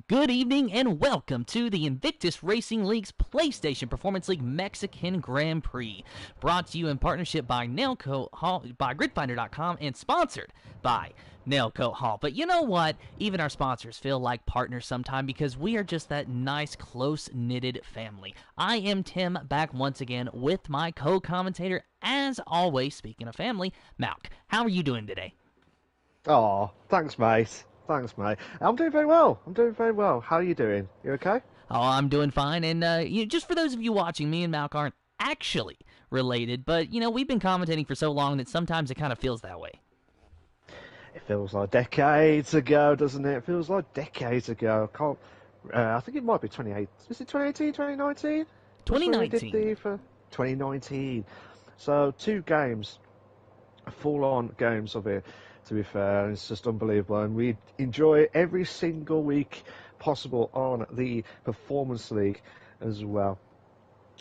Good evening and welcome to the Invictus Racing League's PlayStation Performance League Mexican Grand Prix, brought to you in partnership by Nailcoat Hall, by GridFinder.com, and sponsored by Nailcoat Hall. But you know what? Even our sponsors feel like partners sometimes because we are just that nice, close-knitted family. I am Tim, back once again with my co-commentator, as always, speaking of family, Malk. How are you doing today? Oh, thanks, mate. Thanks, mate. I'm doing very well. I'm doing very well. How are you doing? You okay? Oh, I'm doing fine. And just for those of you watching, me and Malk aren't actually related, but we've been commentating for so long that sometimes it kind of feels that way. It feels like decades ago, doesn't it? It feels like decades ago. I can't. I think it might be 28. Is it 2018, 2019? That's when we did 2019. for 2019. So 2 games, full-on games of it. To be fair, it's just unbelievable, and we enjoy every single week possible on the Performance League as well.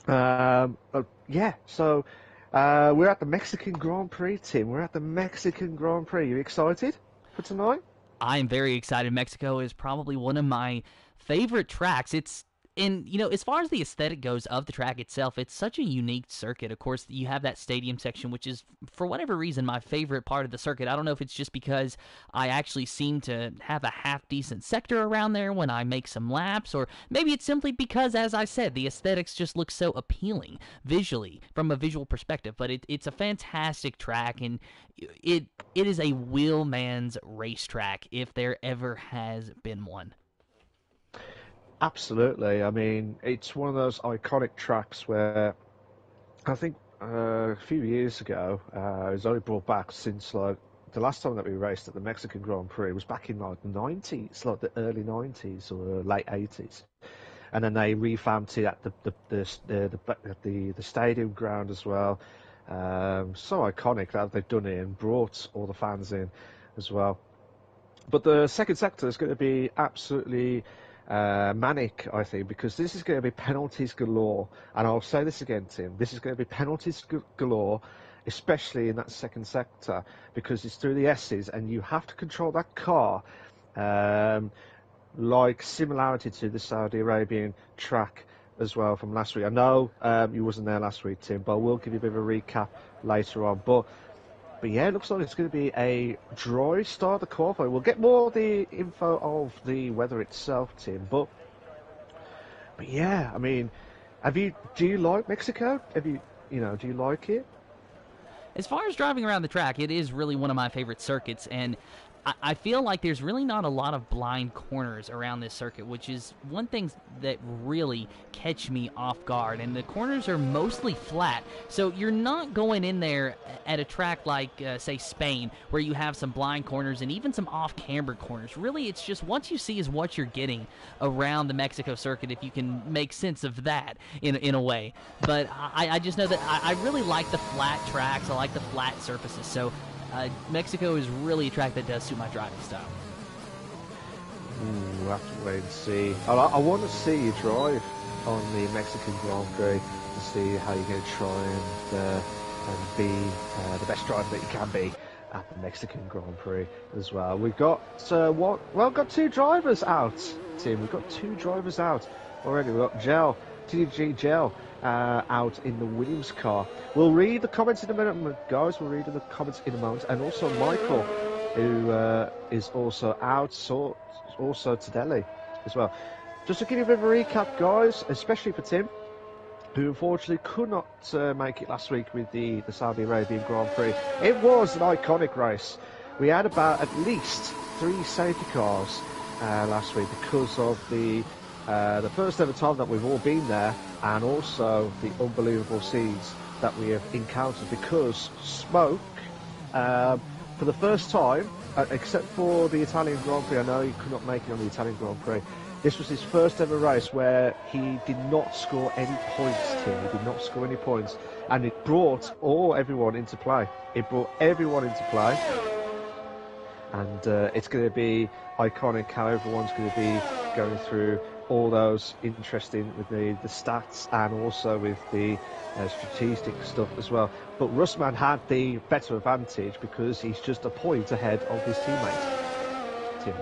Yeah, so we're at the Mexican Grand Prix, Tim. We're at the Mexican Grand Prix. You excited for tonight? I'm very excited. Mexico is probably one of my favorite tracks. As far as the aesthetic goes of the track itself, it's such a unique circuit. Of course, you have that stadium section, which is, for whatever reason, my favorite part of the circuit. I don't know if it's just because I actually seem to have a half-decent sector around there when I make some laps, or maybe it's simply because, as I said, the aesthetics just look so appealing visually, from a visual perspective. But it's a fantastic track, and it is a wheelman's racetrack, if there ever has been one. Absolutely. I mean, it's one of those iconic tracks where I think a few years ago it was only brought back since like the last time that we raced at the Mexican Grand Prix was back in like the 90s, like the early 90s or late 80s, and then they revamped it at the stadium ground as well. So iconic that they've done it and brought all the fans in as well. But the second sector is going to be absolutely manic, I think, because this is going to be penalties galore. And I'll say this again, Tim. This is going to be penalties galore, especially in that second sector, because it's through the S's, and you have to control that car, like similarity to the Saudi Arabian track as well from last week. I know you wasn't there last week, Tim, but we'll give you a bit of a recap later on. But yeah, it looks like it's going to be a dry start of the qualifying. We'll get more of the info of the weather itself, Tim. But yeah, I mean, do you like Mexico? Do you like it? As far as driving around the track, it is really one of my favorite circuits, and I feel like there's really not a lot of blind corners around this circuit, which is one thing that really catch me off guard. And the corners are mostly flat, so you're not going in there at a track like, say, Spain, where you have some blind corners and even some off-camber corners. Really, it's just what you see is what you're getting around the Mexico circuit, if you can make sense of that in a way. But I just know that I really like the flat tracks. I like the flat surfaces, so Mexico is really a track that does suit my driving style. We'll have to wait and see. I want to see you drive on the Mexican Grand Prix to see how you're going to try and be the best driver that you can be at the Mexican Grand Prix as well. We've got got 2 drivers out, Tim. We've got 2 drivers out already. We've got TG Gel out in the Williams car. We'll read the comments in a minute, guys. We'll read the comments in a moment. And also Michael, who is also out, also to Delhi as well. Just to give you a bit of a recap, guys, especially for Tim, who unfortunately could not make it last week with the Saudi Arabian Grand Prix. It was an iconic race. We had about at least 3 safety cars last week because of the first ever time that we've all been there, and also the unbelievable scenes that we have encountered because smoke, for the first time, except for the Italian Grand Prix, I know he could not make it on the Italian Grand Prix, this was his first ever race where he did not score any points, Tim. He did not score any points, and it brought everyone into play. It brought everyone into play, and it's going to be iconic how everyone's going to be going through all those interesting with the stats and also with the strategic stuff as well. But Russman had the better advantage because he's just a point ahead of his teammate, Tim.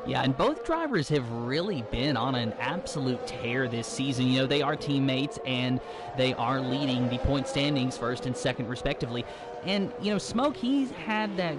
Yeah, and both drivers have really been on an absolute tear this season. You know, they are teammates, and they are leading the point standings first and second, respectively. And, you know, Smoke, he's had that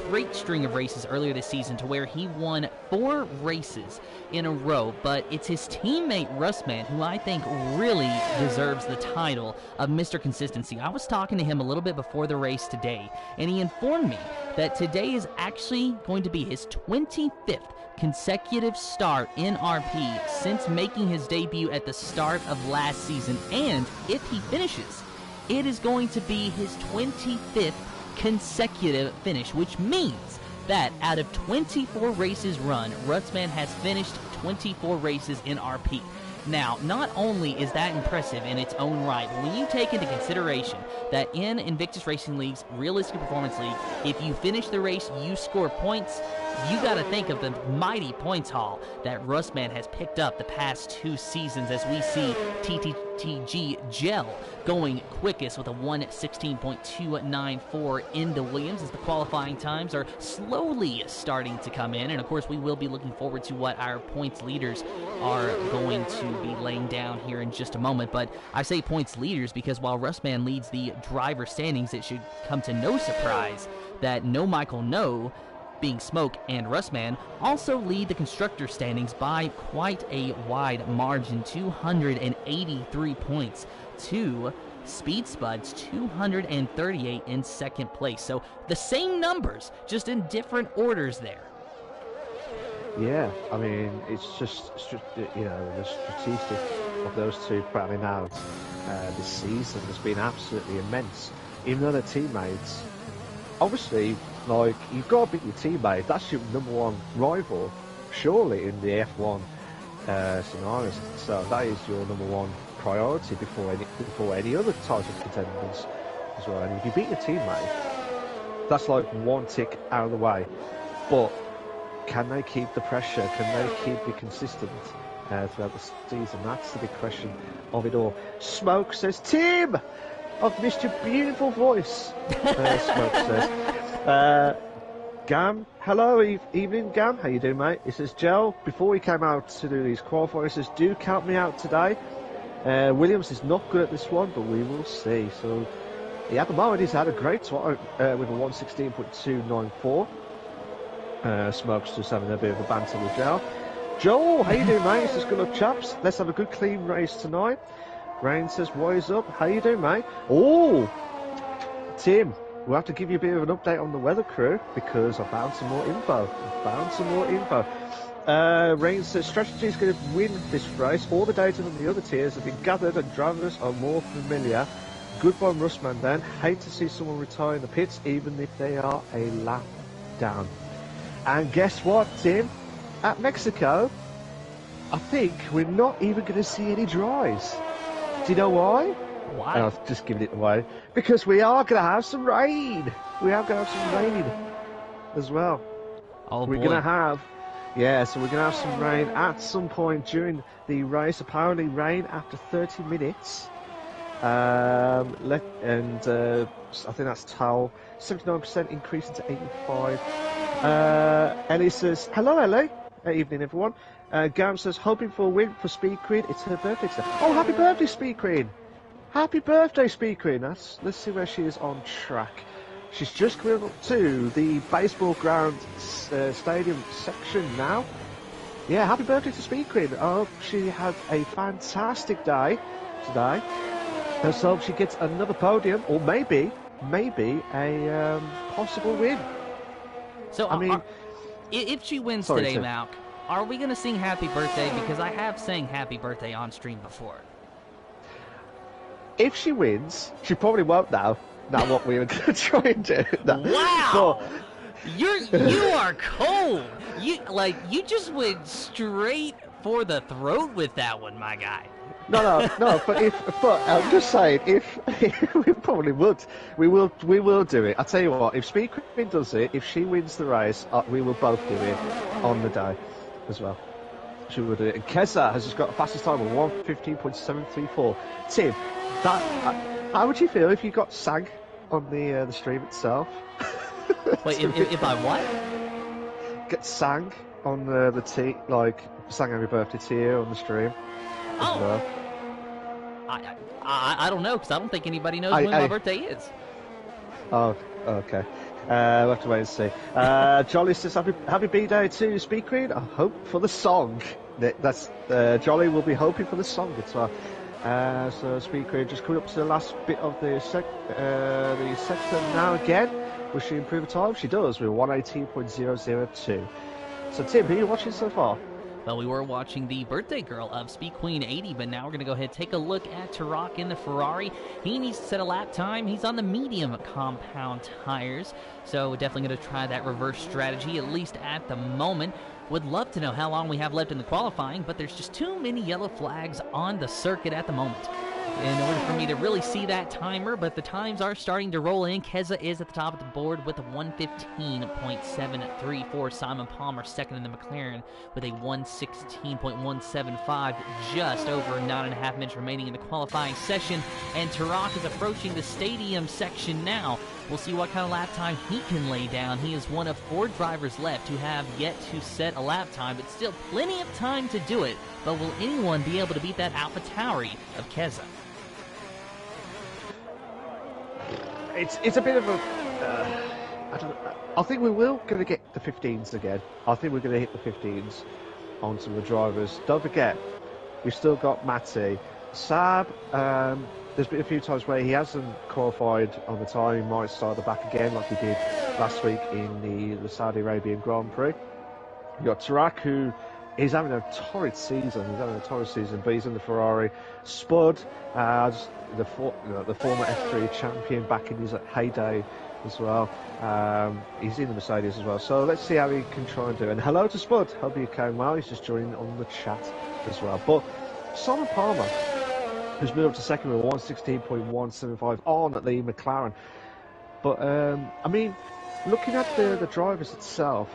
great string of races earlier this season to where he won 4 races in a row, but it's his teammate, Russman, who I think really deserves the title of Mr. Consistency. I was talking to him a little bit before the race today, and he informed me that today is actually going to be his 25th consecutive start in RP since making his debut at the start of last season, and if he finishes, it is going to be his 25th consecutive finish, which means that out of 24 races run, Rutsman has finished 24 races in RP. Now, not only is that impressive in its own right, but when you take into consideration that in Invictus Racing League's Realistic Performance League, if you finish the race, you score points, you got to think of the mighty points haul that Russman has picked up the past 2 seasons, as we see TTTG Gel going quickest with a 1:16.294 in the Williams, as the qualifying times are slowly starting to come in. And of course, we will be looking forward to what our points leaders are going to be laying down here in just a moment. But I say points leaders because while Russman leads the driver standings, it should come to no surprise that No Michael No, being Smoke, and Russman also lead the constructor standings by quite a wide margin, 283 points to Speed Spud's 238 in second place. So the same numbers, just in different orders there. Yeah, I mean, it's just you know, the strategic of those two battling out this season has been absolutely immense. Even though they're teammates, obviously, like, you've got to beat your teammate. That's your number one rival, surely, in the F1 scenarios. So that is your number one priority before any other title contenders as well. And if you beat your teammate, that's like one tick out of the way. But can they keep the pressure? Can they keep it consistent throughout the season? That's the big question of it all. Smoke says, Tim, I've missed your beautiful voice. Smoke says. Gam, hello, evening, Gam. How you doing, mate? It says, Gel, before we came out to do these qualifiers, it says, do count me out today. Williams is not good at this one, but we will see. So, yeah, at the moment, he's had a great time with a 1:16.294. Smoke's just having a bit of a banter with Gel. Joel, how you doing, mate? He says, good luck, chaps. Let's have a good, clean race tonight. Rain says, what is up? How you doing, mate? Oh, Tim, we'll have to give you a bit of an update on the weather crew because I found some more info. Rain says, strategy is going to win this race. All the data from the other tiers have been gathered and drivers are more familiar. Good one, Russman, then. Hate to see someone retire in the pits, even if they are a lap down. And guess what, Tim? At Mexico, I think we're not even going to see any dries. Do you know why? Why? And I've just given it away. Because we are going to have some rain. We are going to have some rain as well. Oh, we're boy. going to have... Yeah, so we're going to have some rain at some point during the race. Apparently rain after 30 minutes. I think that's Towel. 79% increasing to 85. Ellie says, hello, Ellie. Evening, everyone. Gam says, hoping for a win for Speed Queen. It's her birthday today. Oh, happy birthday, Speed Queen. Happy birthday, Speed Queen. Let's see where she is on track. She's just coming up to the baseball ground stadium section now. Yeah, happy birthday to Speed Queen. I hope she had a fantastic day today. Let's hope she gets another podium, or maybe a possible win. So, I mean, if she wins sorry, today, sir. Malk, are we going to sing happy birthday? Because I have sang happy birthday on stream before. If she wins, she probably won't now. Now what we were going to try and do. No. Wow! But, You are cold. You just went straight for the throat with that one, my guy. No. But I'm just saying, if we probably would, we will do it. I tell you what, if Speed Queen does it, if she wins the race, we will both do it on the day as well. She will do it. And Keza has just got the fastest time of 1:15.734. Tim, how would you feel if you got sang on the stream itself? Wait, if I what? Get sang on the like sang happy birthday to you on the stream as well? I don't know, because I don't think anybody knows when my birthday is. Oh, okay. We'll have to wait and see. Jolly says happy B-Day to Speed Queen. I hope for the song. That's Jolly will be hoping for the song as well. So Speed Queen just coming up to the last bit of the sector now again. Will she improve her time? She does with 118.002. So Tim, who are you watching so far? Well, we were watching the birthday girl of Speed Queen 80, but now we're going to go ahead and take a look at Tarak in the Ferrari. He needs to set a lap time. He's on the medium compound tires, so we're definitely going to try that reverse strategy, at least at the moment. Would love to know how long we have left in the qualifying, but there's just too many yellow flags on the circuit at the moment in order for me to really see that timer, but the times are starting to roll in. Keza is at the top of the board with a 1:15.734. Simon Palmer second in the McLaren with a 1:16.175. Just over 9.5 minutes remaining in the qualifying session, and Tarak is approaching the stadium section now. We'll see what kind of lap time he can lay down. He is one of 4 drivers left who have yet to set a lap time, but still plenty of time to do it. But will anyone be able to beat that AlphaTauri of Keza? It's a bit of a. I think we will going to get the 15s again. I think we're going to hit the 15s onto the drivers. Don't forget, we've still got Matty. Saab, there's been a few times where he hasn't qualified on the time. He might start the back again like he did last week in the Saudi Arabian Grand Prix. You've got Tarak, who is having a torrid season. But he's in the Ferrari. Spud, the former F3 champion back in his heyday as well. He's in the Mercedes as well. So let's see how he can try and do it. And hello to Spud. Hope you're going well. He's just joining on the chat as well. But Simon Palmer, who's moved up to second with 1:16.175 on the McLaren. But, I mean, looking at the drivers itself,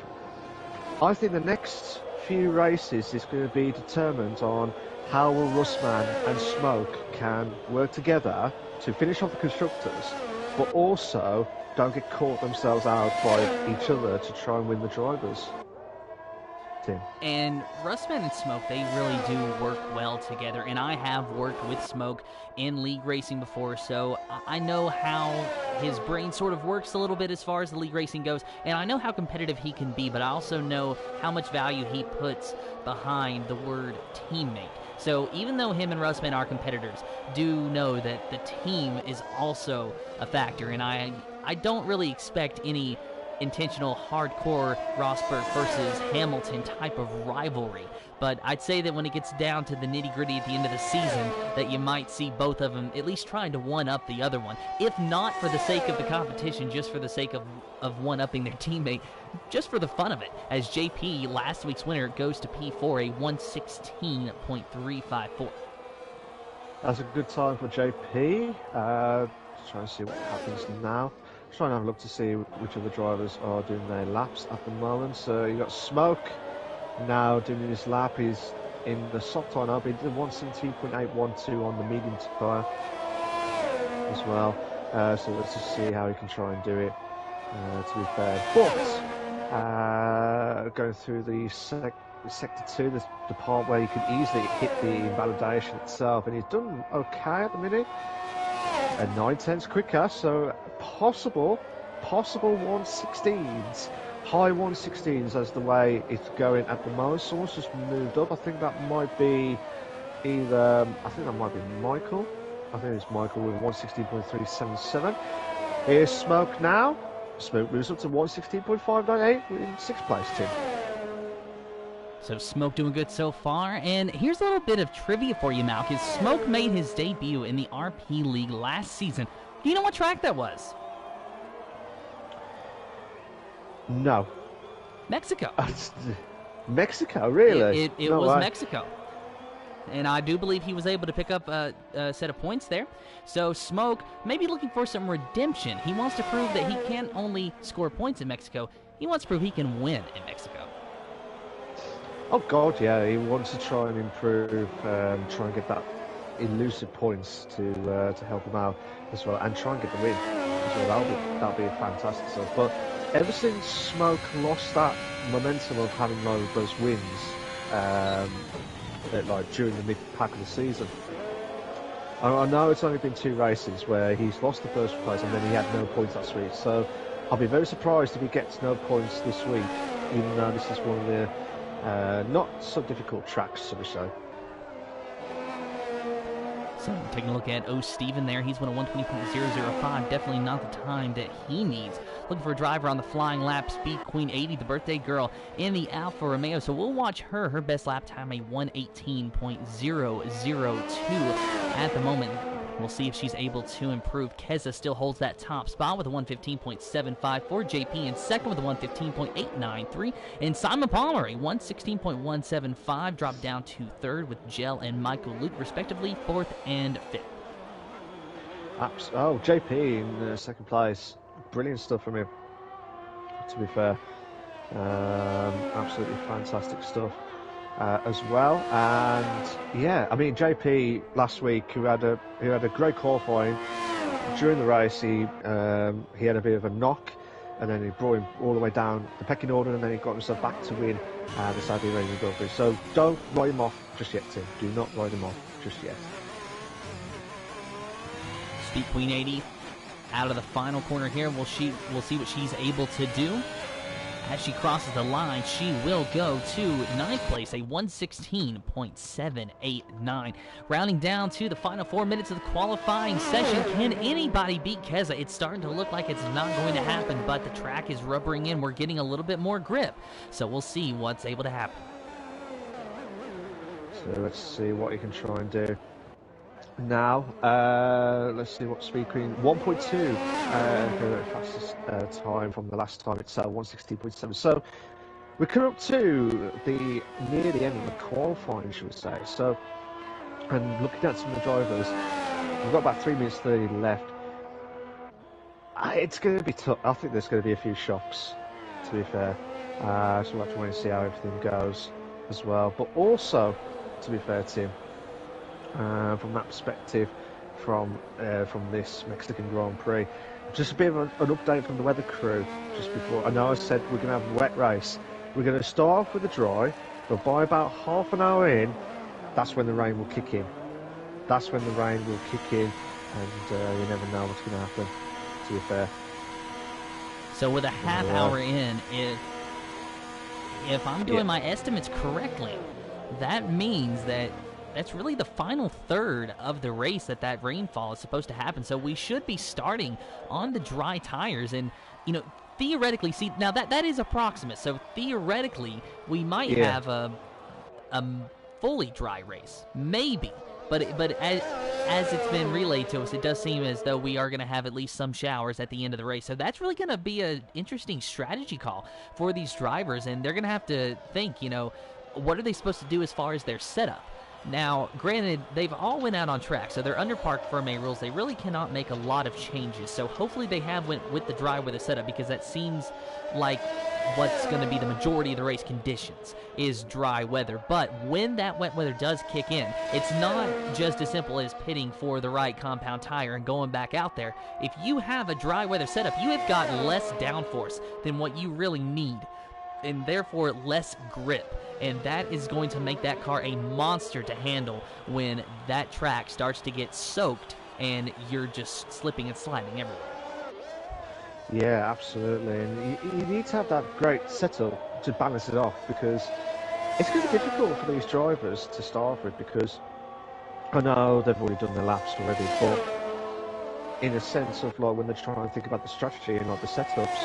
I think the next few races is going to be determined on how will Russman and Smoke can work together to finish off the constructors, but also don't get caught themselves out by each other to try and win the drivers. Tim. And Russman and Smoke, they really do work well together, and I have worked with Smoke in league racing before, so I know how his brain sort of works a little bit as far as the league racing goes, and I know how competitive he can be, but I also know how much value he puts behind the word teammate. So even though him and Russman are competitors, do know that the team is also a factor, and I don't really expect any intentional hardcore Rosberg versus Hamilton type of rivalry, but I'd say that when it gets down to the nitty-gritty at the end of the season, that you might see both of them at least trying to one-up the other one, if not for the sake of the competition, just for the sake of one-upping their teammate, just for the fun of it, as JP, last week's winner, goes to P4, a 1:16.354. That's a good time for JP. Just trying to see what happens now. Trying to have a look to see which of the drivers are doing their laps at the moment. So you got Smoke now doing his lap. He's in the soft tire now, but he did 1:17.812 on the medium tire as well. So let's just see how he can try and do it, to be fair. But going through the sector 2, the part where you can easily hit the invalidation itself, and he's done okay at the minute. And 9/10 quicker, so possible 1:16s, high 1:16s as the way it's going at the moment. Someone's just moved up. I think that might be Michael. I think it's Michael with 1:16.377. Here's Smoke now. Smoke moves up to 1:16.598 in 6th place, Tim. So Smoke doing good so far, and here's a little bit of trivia for you, Malcolm. Smoke made his debut in the RP League last season. Do you know what track that was? No. Mexico. Mexico, really? It was way. Mexico. And I do believe he was able to pick up a set of points there. So Smoke may be looking for some redemption. He wants to prove that he can't only score points in Mexico, he wants to prove he can win in Mexico. Oh God, yeah, he wants to try and improve, try and get that elusive points to help him out as well, and try and get the win as well. That'll be fantastic stuff. But ever since Smoke lost that momentum of having those wins, during the mid-pack of the season, I know it's only been 2 races where he's lost the first place and then he had no points last week. So I'll be very surprised if he gets no points this week, even though this is one of the not so difficult tracks, shall we say. So taking a look at Steven there, he's won a 120.005, definitely not the time that he needs. Looking for a driver on the flying lap, Speed Queen 80, the birthday girl, in the Alfa Romeo. So we'll watch her best lap time, a 118.002 at the moment. We'll see if she's able to improve. Keza still holds that top spot with a 115.75 for JP in second with a 115.893. And Simon Palmer, a 116.175, dropped down to third with Gel and Michael Luke, respectively, fourth and fifth. JP in second place. Brilliant stuff from him, to be fair. Absolutely fantastic stuff. As well, and yeah, I mean JP last week, who had a great qualifying during the race, he had a bit of a knock, and then he brought him all the way down the pecking order, and then he got himself back to win the Saudi Arabia Grand Prix. So don't write him off just yet, Tim. Do not write him off just yet. Speed Queen 80 out of the final corner here. We'll see what she's able to do. As she crosses the line, she will go to ninth place, a 116.789. Rounding down to the final 4 minutes of the qualifying session. Can anybody beat Keza? It's starting to look like it's not going to happen, but the track is rubbering in. We're getting a little bit more grip, so we'll see what's able to happen. So let's see what he can try and do. Now, let's see what Speed Queen 1.2, her fastest time from the last time itself, 116.7. So we're coming up to near the end of the qualifying, should we say? So, and looking at some of the drivers, we've got about 3 minutes 30 left. It's going to be tough. I think there's going to be a few shocks, to be fair. So we'll have to wait and see how everything goes as well. But also, to be fair, Tim, from that perspective, from this Mexican Grand Prix, just a bit of an update from the weather crew just before. I know I said we're going to have a wet race. We're going to start off with the dry, but by about half an hour in, that's when the rain will kick in. And you never know what's going to happen, to be fair. So with a half hour in, if I'm doing my estimates correctly, that means that's really the final third of the race that rainfall is supposed to happen. So we should be starting on the dry tires, and theoretically, see, now that is approximate. So theoretically, we might have a fully dry race, maybe. But as it's been relayed to us, it does seem as though we are going to have at least some showers at the end of the race. So that's really going to be an interesting strategy call for these drivers, and they're going to have to think, what are they supposed to do as far as their setup? Now, granted, they've all went out on track, so they're under Park Ferme rules. They really cannot make a lot of changes. So hopefully they have went with the dry weather setup, because that seems like what's going to be the majority of the race conditions is dry weather. But when that wet weather does kick in, it's not just as simple as pitting for the right compound tire and going back out there. If you have a dry weather setup, you have got less downforce than what you really need, and therefore less grip. And that is going to make that car a monster to handle when that track starts to get soaked and you're just slipping and sliding everywhere. Yeah, absolutely. And you need to have that great setup to balance it off, because it's going to be difficult for these drivers to start with, because I know they've already done their laps already, but in a sense of when they're trying to think about the strategy and the setups,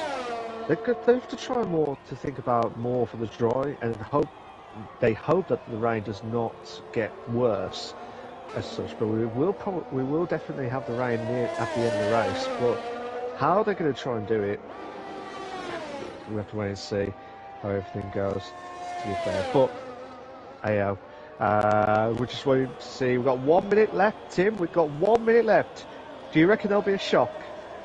they have to try to think about more for the dry, and they hope that the rain does not get worse as such. But we will definitely have the rain at the end of the race. But how they're going to try and do it, we have to wait and see how everything goes, to be fair. But we're just waiting to see. We've got 1 minute left, Tim. We've got 1 minute left. Do you reckon there'll be a shock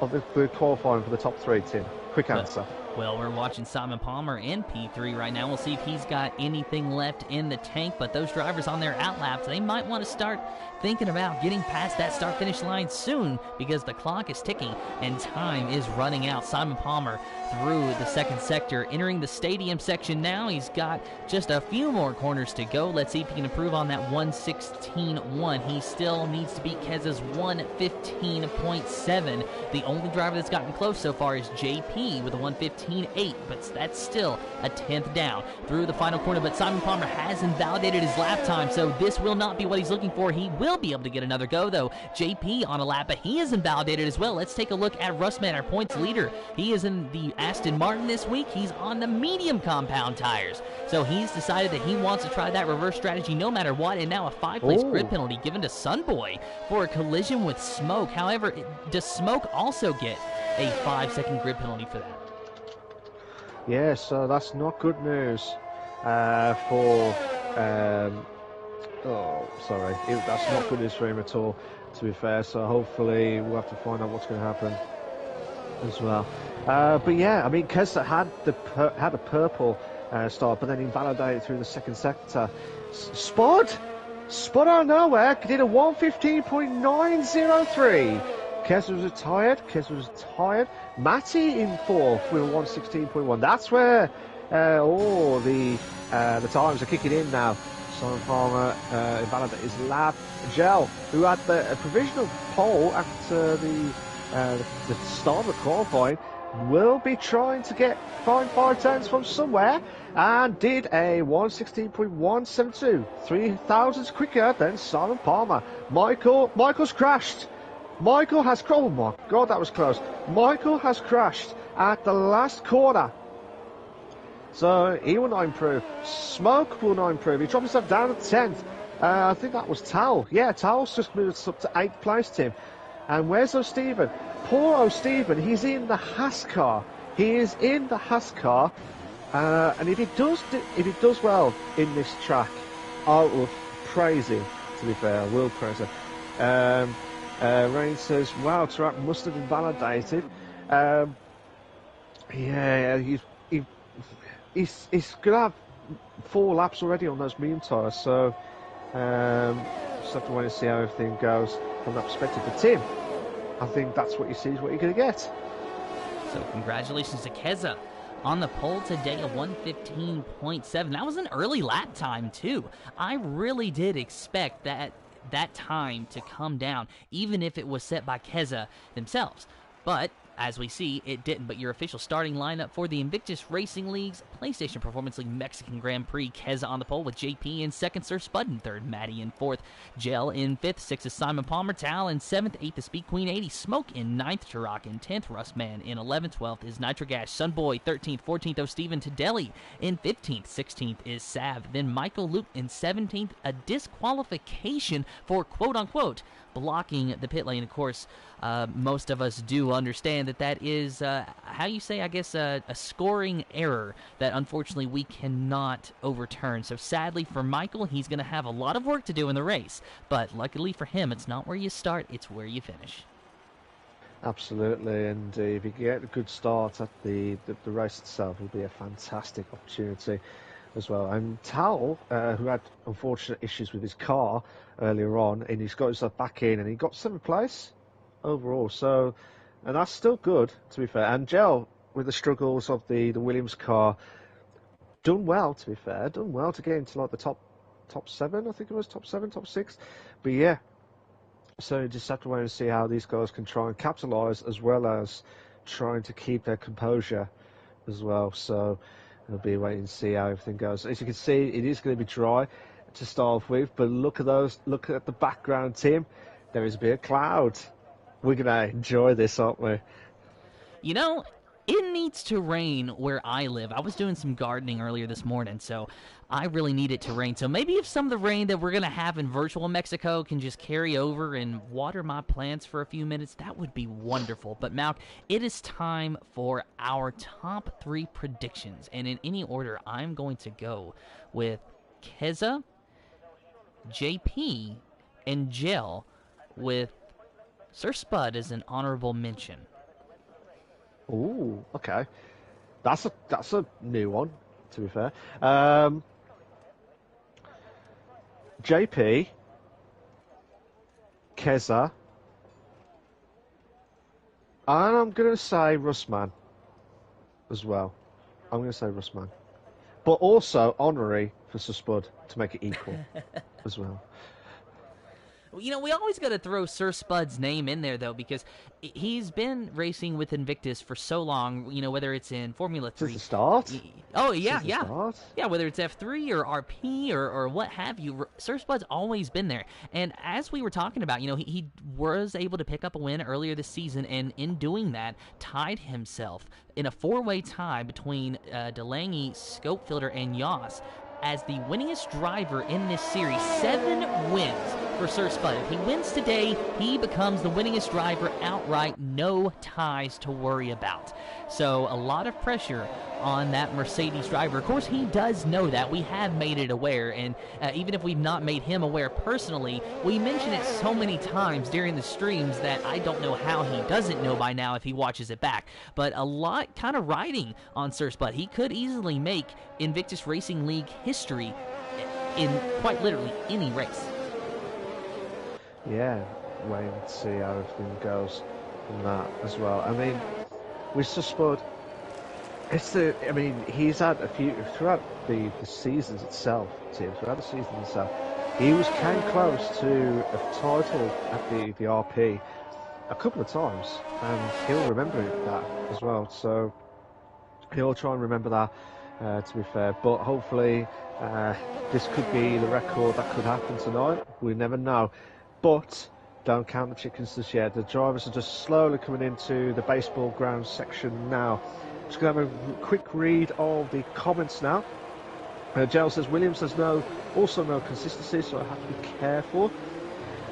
of the qualifying for the top three, Tim? Quick answer. Well, we're watching Simon Palmer in P3 right now. We'll see if he's got anything left in the tank, but those drivers on their outlaps, they might want to start thinking about getting past that start-finish line soon because the clock is ticking and time is running out. Simon Palmer through the second sector, entering the stadium section now. He's got just a few more corners to go. Let's see if he can improve on that 1:16.1. He still needs to beat Keza's 1:15.7. The only driver that's gotten close so far is JP with a 1:15.8, but that's still a 10th down through the final corner. But Simon Palmer has invalidated his lap time, so this will not be what he's looking for. He will be able to get another go, though. JP on a lap, but he is invalidated as well. Let's take a look at Russman, our points leader. He is in the Aston Martin this week. He's on the medium compound tires, so he's decided that he wants to try that reverse strategy no matter what, and now a 5-place grid penalty given to Sunboy for a collision with Smoke. However, does Smoke also get a 5-second grid penalty for that? Yeah, so that's not good news for... that's not good news for him at all, to be fair. So hopefully we'll have to find out what's going to happen as well. But yeah, I mean, Keza had a purple start, but then invalidated through the second sector. Spud out of nowhere, did a 1:15.903. Keza was tired. Matty in fourth with a 1:16.1. That's where the times are kicking in now. Simon Palmer invalidated his lap. Gel, who had a provisional pole after the start of qualifying, will be trying to find 5 tenths from somewhere, and did a 1:16.172, 3 thousandths quicker than Simon Palmer. Michael's crashed. Michael has crashed. Oh my God, that was close. Michael has crashed at the last corner. So he will not improve. Smoke will not improve. He dropped himself down to 10th. I think that was Towel. Yeah, Towel's just moved up to 8th place, Tim. And where's O'Stephen? Poor O'Stephen, he's in the Haas car. He is in the Haas car. And if he does well in this track, I will praise him, to be fair. I will praise him. Rain says, wow, track must have invalidated. He's going to have 4 laps already on those medium tyres, so just have to wait and see how everything goes from that perspective. But Tim, I think that's what you see is what you're going to get. So congratulations to Keza on the pole today, a 1:15.7. That was an early lap time, too. I really did expect that time to come down, even if it was set by Keza themselves. But as we see, it didn't. But your official starting lineup for the Invictus Racing League's PlayStation Performance League Mexican Grand Prix: Keza on the pole with JP in second, Sir Spud in third, Maddie in fourth, Gel in fifth, sixth is Simon Palmer, Tal in seventh, eighth is Speed Queen 80, Smoke in ninth, Turok in 10th, Rustman in 11th, 12th is Nitrogash, Sunboy 13th, 14th, O'Steven Tedeli in 15th, 16th is Saab, then Michael Luke in 17th, a disqualification for quote-unquote blocking the pit lane. Of course, most of us do understand that is, how you say, I guess, a scoring error that unfortunately we cannot overturn. So sadly for Michael, he's going to have a lot of work to do in the race. But luckily for him, it's not where you start, it's where you finish. Absolutely, and if you get a good start at the race itself, it'll be a fantastic opportunity as well. And Tal, who had unfortunate issues with his car earlier on, and he's got himself back in, and he got 7th place overall. So, and that's still good, to be fair. And Gel, with the struggles of the Williams car, done well, to be fair, done well to get into like the top 7, I think it was, top 7, top 6. But yeah, so you just have to wait and see how these guys can try and capitalise, as well as trying to keep their composure as well. So it'll be waiting to see how everything goes. As you can see, it is going to be dry to start off with, but look at the background, Tim. There is a bit of cloud. We're going to enjoy this, aren't we? You know, it needs to rain where I live. I was doing some gardening earlier this morning, so I really need it to rain. So maybe if some of the rain that we're going to have in virtual Mexico can just carry over and water my plants for a few minutes, that would be wonderful. But Malk, it is time for our top 3 predictions. And in any order, I'm going to go with Keza, JP, and Gel, with Sir Spud as an honorable mention. Ooh, okay. That's a new one, to be fair. JP, Keza, and I'm going to say Russman as well. I'm going to say Russman. But also honorary for Sir Spud to make it equal as well. You know, we always got to throw Sir Spud's name in there, though, because he's been racing with Invictus for so long, you know, whether it's in Formula 3. Since the start? Oh, yeah, Since the start? Yeah, whether it's F3 or RP or what have you, Sir Spud's always been there. And as we were talking about, you know, he was able to pick up a win earlier this season, and in doing that, tied himself in a four-way tie between Delaney, Scopefielder, and Yoss as the winningest driver in this series. 7 wins for Sir Spud. If he wins today, he becomes the winningest driver outright. No ties to worry about. So a lot of pressure on that Mercedes driver. Of course, he does know that. We have made it aware, and even if we've not made him aware personally, we mention it so many times during the streams that I don't know how he doesn't know by now if he watches it back. But a lot kind of riding on Sir Spud. He could easily make Invictus Racing League history in quite literally any race. Yeah, wait and see how everything goes from that as well. I mean, with Sir Spud, he's had a few throughout the seasons itself, Tim. Throughout the season itself, he came close to a title at the RP a couple of times, and he'll remember that as well. So he'll try and remember that. To be fair, but hopefully this could be the record that could happen tonight. We never know. But don't count the chickens just yet. The drivers are just slowly coming into the baseball grounds section now. Just going to have a quick read of the comments now. Gerald says Williams has also no consistency, so I have to be careful.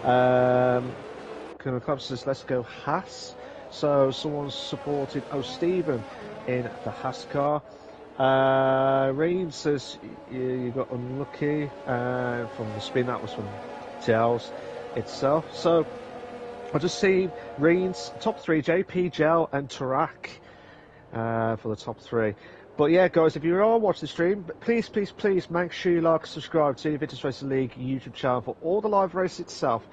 Colonel Club says let's go Haas. So someone's supported O'Stephen in the Haas car. Reeves says you got unlucky from the spin. That was from Gels itself. So I'll just see Reeves top 3, JP, Gel and Tarak for the top 3. But yeah, guys, if you are watching the stream, please make sure you like and subscribe to the Invictus Racing League YouTube channel for all the live race itself.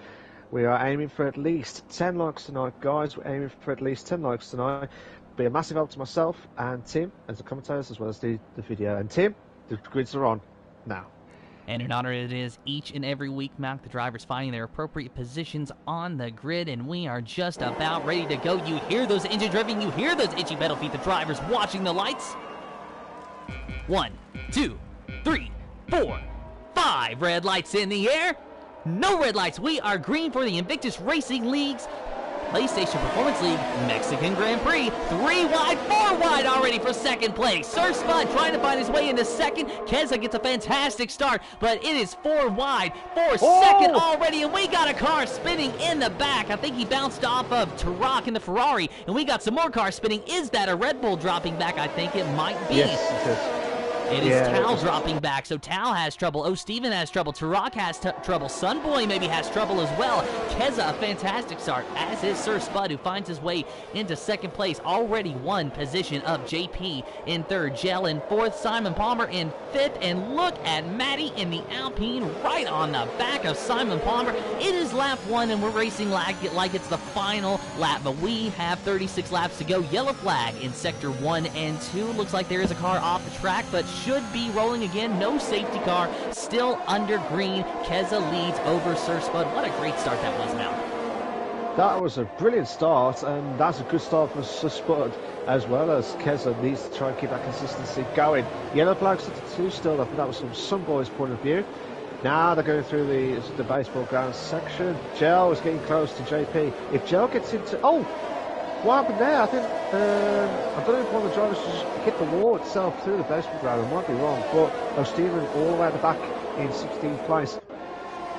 We are aiming for at least 10 likes tonight, guys. We're aiming for at least 10 likes tonight. Be a massive help to myself and Tim as the commentators, as well as the video. And Tim, the grids are on now. And in honor it is each and every week, Mac, the drivers finding their appropriate positions on the grid, and we are just about ready to go. You hear those engines revving, you hear those itchy pedal feet, the drivers watching the lights. 1, 2, 3, 4, 5 red lights in the air. No red lights. We are green for the Invictus Racing League's PlayStation Performance League Mexican Grand Prix. 3 wide, 4 wide already for second place. Sir Spud trying to find his way into second. Keza gets a fantastic start, but it is 4 wide for second already, and we got a car spinning in the back. I think he bounced off of Tarak in the Ferrari, and we got some more cars spinning. Is that a Red Bull dropping back? I think it might be. Yes, it is. It is Tal dropping back, so Tal has trouble. O'Steven has trouble. Tarak has trouble. Sunboy maybe has trouble as well. Keza, a fantastic start, as is Sir Spud, who finds his way into second place. Already one position of JP in third. Gel in fourth. Simon Palmer in fifth. And look at Matty in the Alpine right on the back of Simon Palmer. It is lap 1, and we're racing like it's the final lap, but we have 36 laps to go. Yellow flag in sector 1 and 2. Looks like there is a car off the track, but should be rolling again. No safety car, still under green. Keza leads over Sir Spud. What a great start that was now. That was a brilliant start, and that's a good start for Sir Spud, as well as Keza needs to try and keep that consistency going. Yellow flags to 2 still, I think that was from Sunboy's point of view. Now they're going through the baseball grounds section. Gel is getting close to JP. If Gel gets into... Oh! What happened there? I think, I don't know if one of the drivers just hit the wall itself through the baseball ground. I might be wrong, but O'Stephen all the way at the back in 16th place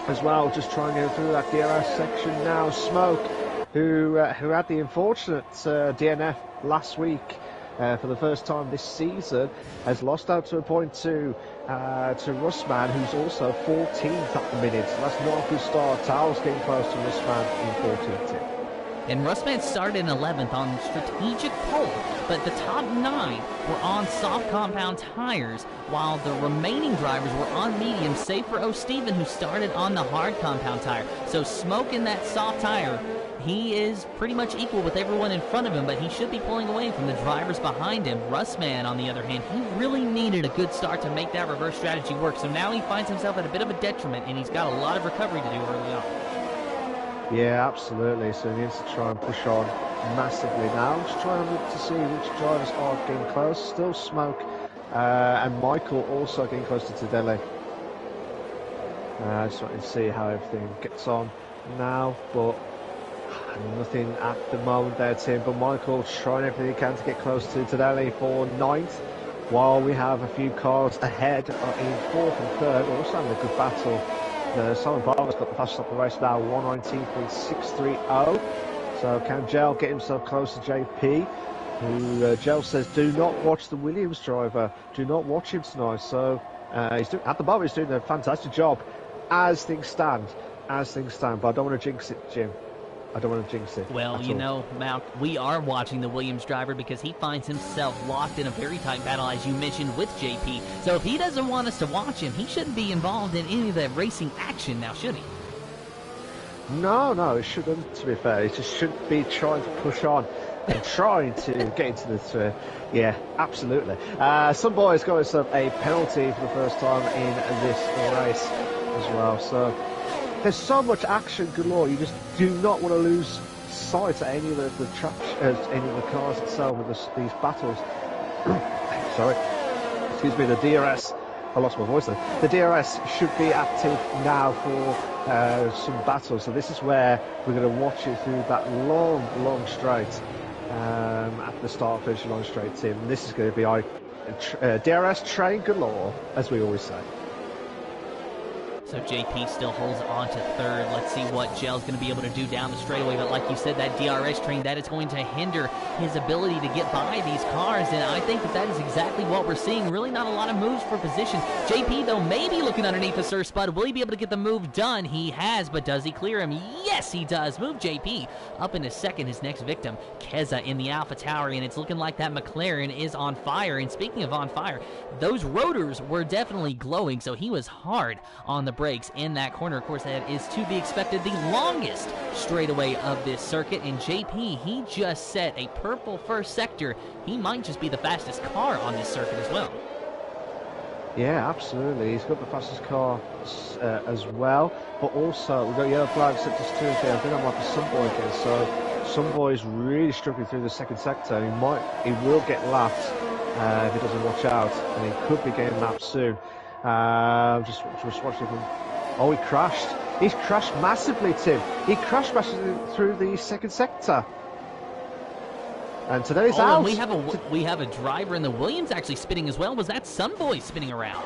as well, just trying to go through that DRS section now. Smoke, who had the unfortunate DNF last week for the first time this season, has lost out to a point to Russman, who's also 14th at the minute. So that's not a good start. Tal's getting close to Russman in 14th. And Russman started in 11th on strategic pole, but the top 9 were on soft compound tires, while the remaining drivers were on medium, save for O'Steven, who started on the hard compound tire. So Smoke in that soft tire, he is pretty much equal with everyone in front of him, but he should be pulling away from the drivers behind him. Russman, on the other hand, he really needed a good start to make that reverse strategy work. So now he finds himself at a bit of a detriment, and he's got a lot of recovery to do early on. Yeah, absolutely. So he needs to try and push on massively now. Just trying to look to see which drivers are getting close. Still Smoke and Michael also getting close to Tadele. Just wanting to see how everything gets on now, but nothing at the moment there, Tim. But Michael trying everything he can to get close to Tadele for 9th, while we have a few cars ahead in 4th and 3rd, also having a good battle. Simon Barber's got the fastest lap of the race now, 119.630. So can Gel get himself close to JP, who Gel says, do not watch the Williams driver, do not watch him tonight. So he's doing, at the moment he's doing a fantastic job as things stand, but I don't want to jinx it, Jim. I don't want to jinx it. Well, you know, Malk, we are watching the Williams driver because he finds himself locked in a very tight battle, as you mentioned, with JP. So if he doesn't want us to watch him, he shouldn't be involved in any of the racing action now, should he? No, it shouldn't, to be fair. He just shouldn't be trying to push on and trying to get into the... yeah, absolutely. Some boys got himself a penalty for the first time in this race as well, so... There's so much action galore. You just do not want to lose sight of any of the any of the cars itself with these battles. Sorry, excuse me. The DRS. I lost my voice then. The DRS should be active now for some battles. So this is where we're going to watch it through that long straight at the start of finish line straight, Tim. And this is going to be DRS train galore, as we always say. So JP still holds on to 3rd. Let's see what Gel's going to be able to do down the straightaway. But like you said, that DRS train, that is going to hinder his ability to get by these cars. And I think that is exactly what we're seeing. Really not a lot of moves for position. JP, though, maybe looking underneath the Sir Spud. Will he be able to get the move done? He has, but does he clear him? Yes, he does. Move JP up into 2nd. His next victim, Keza, in the Alpha Tauri. And it's looking like that McLaren is on fire. And speaking of on fire, those rotors were definitely glowing. So he was hard on the brakes in that corner. Of course, that is to be expected, the longest straightaway of this circuit, and JP, he just set a purple first sector. He might just be the fastest car on this circuit as well. Yeah, absolutely. He's got the fastest car as well, but also we've got yellow flag sectors 2 and 3. I think that might be Sunboy again. So Sunboy is really struggling through the 2nd sector. He will get lapped if he doesn't watch out, and he could be getting lapped soon. Just watching him. Oh, he crashed. He's crashed massively, Tim. He crashed massively through the 2nd sector. And today's out. And we have a driver in the Williams actually spinning as well. Was that Sunboy spinning around?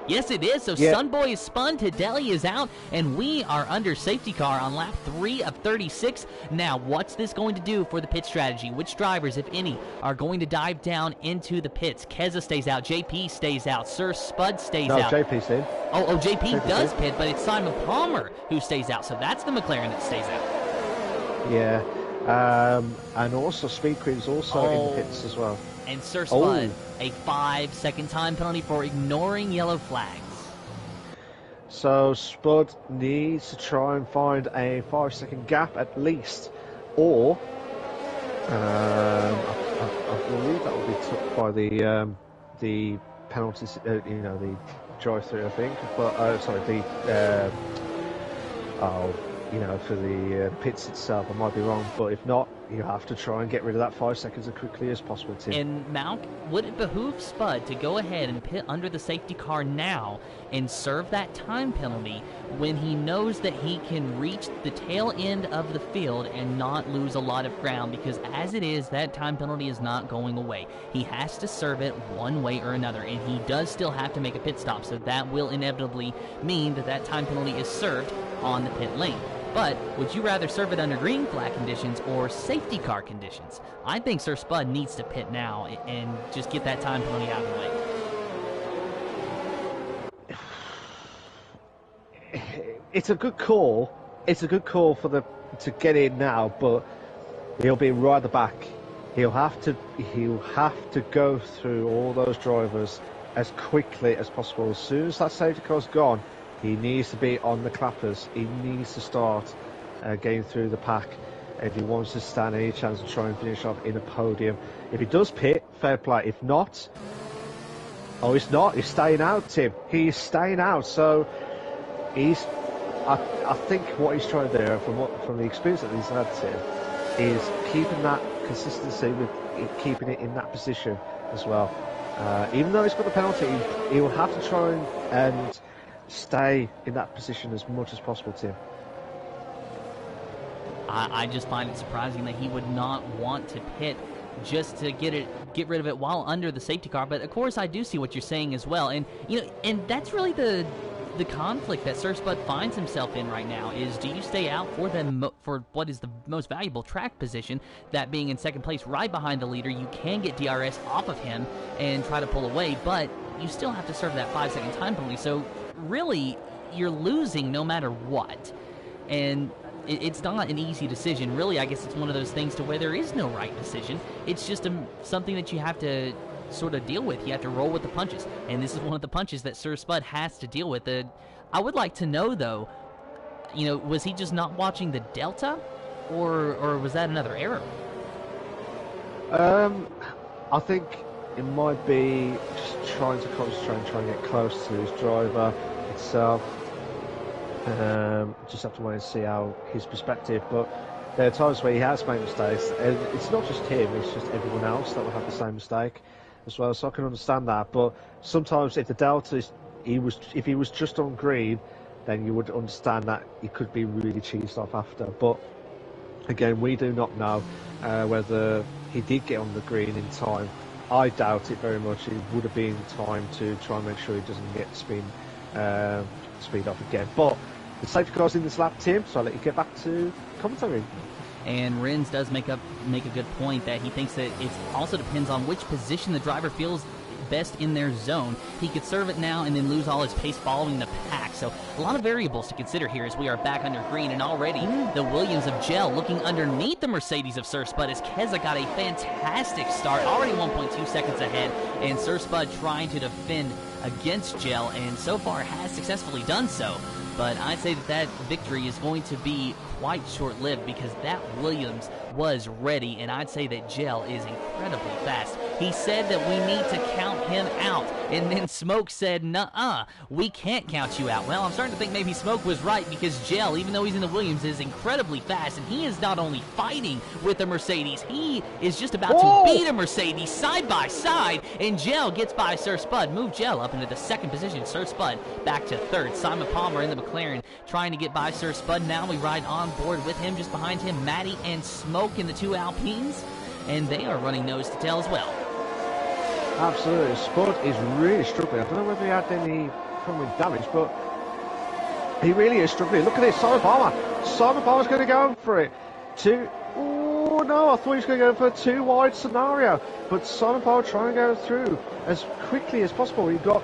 Yes, it is. So yeah. Sunboy is spun, Tadele is out, and we are under safety car on lap 3 of 36. Now, what's this going to do for the pit strategy? Which drivers, if any, are going to dive down into the pits? Keza stays out, JP stays out, Sir Spud stays out. No, JP's in. Oh, JP does pit, but it's Simon Palmer who stays out, so that's the McLaren that stays out. Yeah, and also Speed Queen's also in the pits as well. And Sir Spud, a 5-second time penalty for ignoring yellow flags. So Spud needs to try and find a 5-second gap at least, or I believe that will be took by the penalties, the drive-through, I think. But sorry, for the pits itself, I might be wrong, but if not, you have to try and get rid of that 5 seconds as quickly as possible, Tim. And Malk, would it behoove Spud to go ahead and pit under the safety car now and serve that time penalty when he knows that he can reach the tail end of the field and not lose a lot of ground? Because as it is, that time penalty is not going away. He has to serve it one way or another, and he does still have to make a pit stop, so that will inevitably mean that that time penalty is served on the pit lane. But would you rather serve it under green flag conditions or safety car conditions? I think Sir Spud needs to pit now and just get that time penalty out of the way. It's a good call. It's a good call to get in now, but He'll be right at the back. He'll have to go through all those drivers as quickly as possible. As soon as that safety car's gone, he needs to be on the clappers. He needs to start getting through the pack if he wants to stand any chance to try and finish off in a podium. If he does pit, fair play. If not, he's not. He's staying out, Tim. He's staying out. So I think what he's trying to do from the experience that he's had, Tim, is keeping that consistency with keeping it in that position as well. Even though he's got the penalty, he will have to try and stay in that position as much as possible, Tim. I just find it surprising that he would not want to pit just to get rid of it while under the safety car. But of course, I do see what you're saying as well, and and that's really the conflict that Sir Spud finds himself in right now. Is, do you stay out for what is the most valuable track position, that being in second place right behind the leader? You can get DRS off of him and try to pull away, but you still have to serve that 5-second time penalty. So really, you're losing no matter what, and it's not an easy decision. Really, I guess it's one of those things to where there is no right decision. It's just something that you have to sort of deal with. You have to roll with the punches, and this is one of the punches that Sir Spud has to deal with. I would like to know, though, was he just not watching the Delta, or was that another error? I think it might be just trying to concentrate and try and get close to his driver itself. Just have to wait and see how his perspective, but there are times where he has made mistakes, and it's not just him, it's just everyone else that will have the same mistake as well, so I can understand that. But sometimes if the Delta if he was just on green, then you would understand that he could be really cheesed off after. But again, we do not know whether he did get on the green in time. I doubt it very much. It would have been time to try and make sure he doesn't get speed off again. But the safety car's in this lap, Tim, so I'll let you get back to commentary. And Rins does make a good point that he thinks that it also depends on which position the driver feels best in their zone. He could serve it now and then lose all his pace following the pack. So a lot of variables to consider here as we are back under green, and already the Williams of Gel looking underneath the Mercedes of Sir Spud as Keza got a fantastic start, already 1.2 seconds ahead, and Sir Spud trying to defend against Gel, and so far has successfully done so. But I'd say that victory is going to be quite short-lived because that Williams was ready, and I'd say that Gel is incredibly fast. He said that we need to count him out, and then Smoke said, nuh-uh, we can't count you out. Well, I'm starting to think maybe Smoke was right, because Gel, even though he's in the Williams, is incredibly fast, and he is not only fighting with the Mercedes, he is just about to beat a Mercedes side by side, and Gel gets by Sir Spud, move Gel up into the second position. Sir Spud back to third. Simon Palmer in the McLaren trying to get by Sir Spud. Now we ride on board with him. Just behind him, Matty and Smoke in the two Alpines, and they are running nose to tail as well. Absolutely. Spud is really struggling. I don't know whether he had any problem with damage, but he really is struggling. Look at this, Simon Palmer. Simon Palmer's going to go for it. Oh no, I thought he was going to go for a two-wide scenario, but Simon Palmer trying to go through as quickly as possible. You've got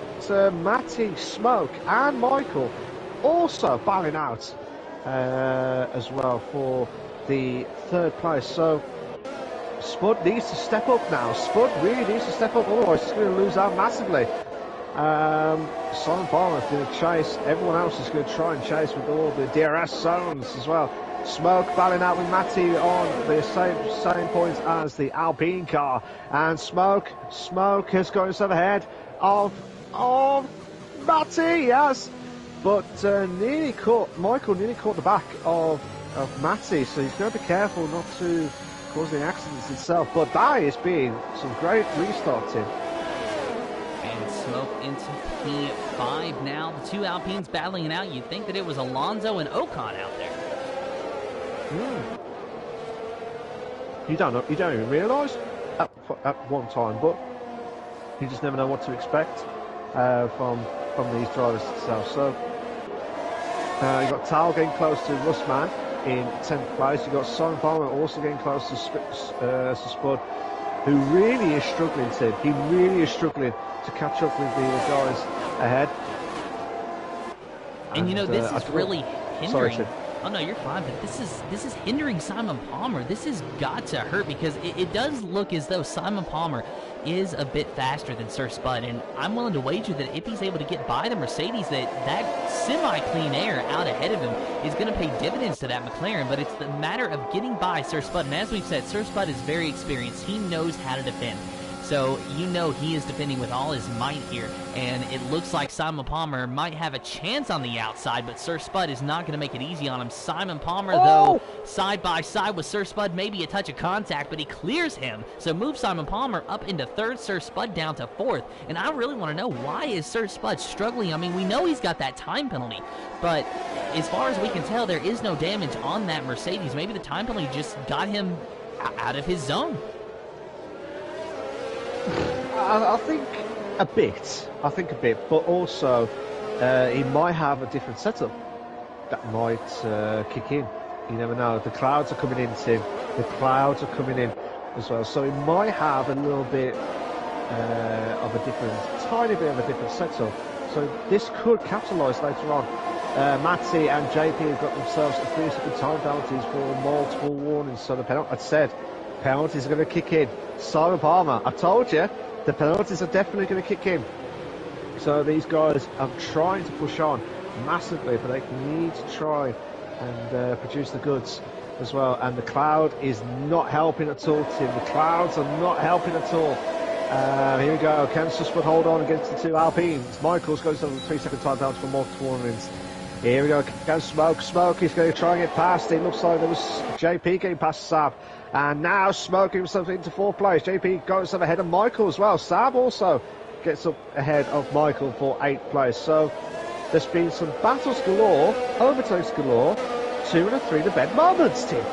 Matty, Smoke and Michael also bowing out as well for the third place. So Spud needs to step up now. Spud really needs to step up, otherwise he's going to lose out massively. Simon Palmer is going to chase. Everyone else is going to try and chase with all the DRS zones as well. Smoke battling out with Matty on the same points as the Alpine car, and Smoke has got himself ahead of Matty, yes, but Michael nearly caught the back of Matty, so he's going to be careful not to cause any accidents himself. But that is being some great restarting. And Smoke into P5 now. The two Alpines battling it out. You'd think that it was Alonso and Ocon out there. You don't even realise at one time, but you just never know what to expect from these drivers itself. So you've got Tal getting close to Russman in 10th place. You've got Simon Palmer also getting close to Spud, who really is struggling, Tim. He really is struggling to catch up with the guys ahead. And you know, this is really hindering. Oh no, you're fine, but this is hindering Simon Palmer. This has got to hurt because it does look as though Simon Palmer is a bit faster than Sir Spud, and I'm willing to wager that if he's able to get by the Mercedes, that semi-clean air out ahead of him is going to pay dividends to that McLaren, but it's the matter of getting by Sir Spud, and as we've said, Sir Spud is very experienced. He knows how to defend. So you know he is defending with all his might here, and it looks like Simon Palmer might have a chance on the outside, but Sir Spud is not going to make it easy on him. Simon Palmer, though, side by side with Sir Spud, maybe a touch of contact, but he clears him. So move Simon Palmer up into third, Sir Spud down to fourth, and I really want to know, why is Sir Spud struggling? I mean, we know he's got that time penalty, but as far as we can tell, there is no damage on that Mercedes. Maybe the time penalty just got him out of his zone. I think a bit. But also he might have a different setup that might kick in. You never know. The clouds are coming in, Tim. The clouds are coming in as well. So he might have a little bit of a different, tiny bit of a different setup. So this could capitalise later on. Matty and JP have got themselves a 3-second time penalties for multiple warnings. So the penalty, I said, penalties are going to kick in. Simon Palmer, I told you, the penalties are definitely going to kick in. So these guys are trying to push on massively, but they need to try and produce the goods as well. And the cloud is not helping at all, Tim. The clouds are not helping at all. Here we go. Can Sussman hold on against the two Alpines? Michaels goes on the 3-second time penalty for multiple warnings. Here we go. Can Smoke? He's going to try and get past. It looks like there was JP getting past Saab. And now Smoke himself into fourth place. JP goes up ahead of Michael as well. Saab also gets up ahead of Michael for 8th place. So there's been some battles galore, overtakes galore, 2 and a 3 to bed moments, Tim.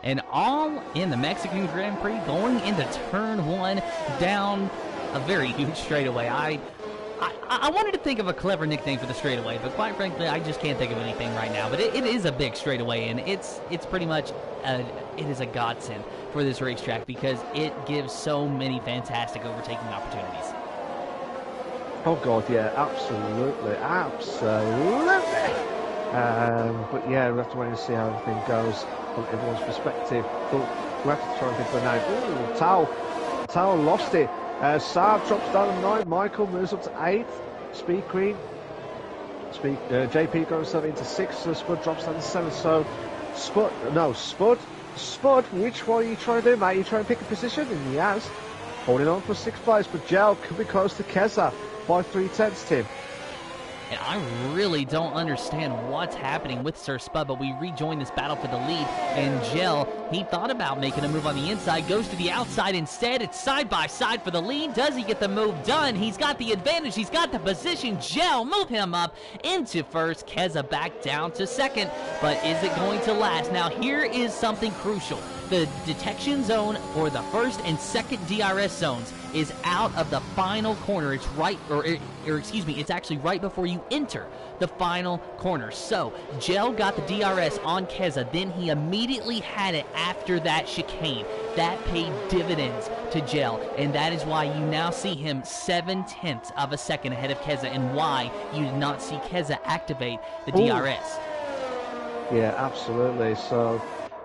And all in the Mexican Grand Prix, going into turn 1 down a very huge straightaway. I wanted to think of a clever nickname for the straightaway, but quite frankly, I just can't think of anything right now. But it is a big straightaway, and it's pretty much it is a godsend for this racetrack because it gives so many fantastic overtaking opportunities. Oh God, yeah, absolutely. But yeah, we have to wait and see how everything goes from everyone's perspective. But we have to try and think of a name. Ooh, Tao lost it. Saab drops down to 9. Michael moves up to 8th. Speed Queen. JP goes into 6th. So Spud drops down to 7th. So Spud, which one are you trying to do, mate? Are you trying to pick a position? And he has. Holding on for 6th place. But Gel could be close to Keza by 3/10, Tim. And I really don't understand what's happening with Sir Spud, but we rejoin this battle for the lead. And Gel, he thought about making a move on the inside, goes to the outside instead. It's side by side for the lead. Does he get the move done? He's got the advantage. He's got the position. Gel, move him up into first. Keza back down to second. But is it going to last? Now, here is something crucial. The detection zone for the first and second DRS zones is out of the final corner. It's right, or excuse me, it's actually right before you enter the final corner. So, Gel got the DRS on Keza, then he immediately had it after that chicane. That paid dividends to Gel, and that is why you now see him 0.7 of a second ahead of Keza, and why you did not see Keza activate the DRS. Yeah, absolutely. So,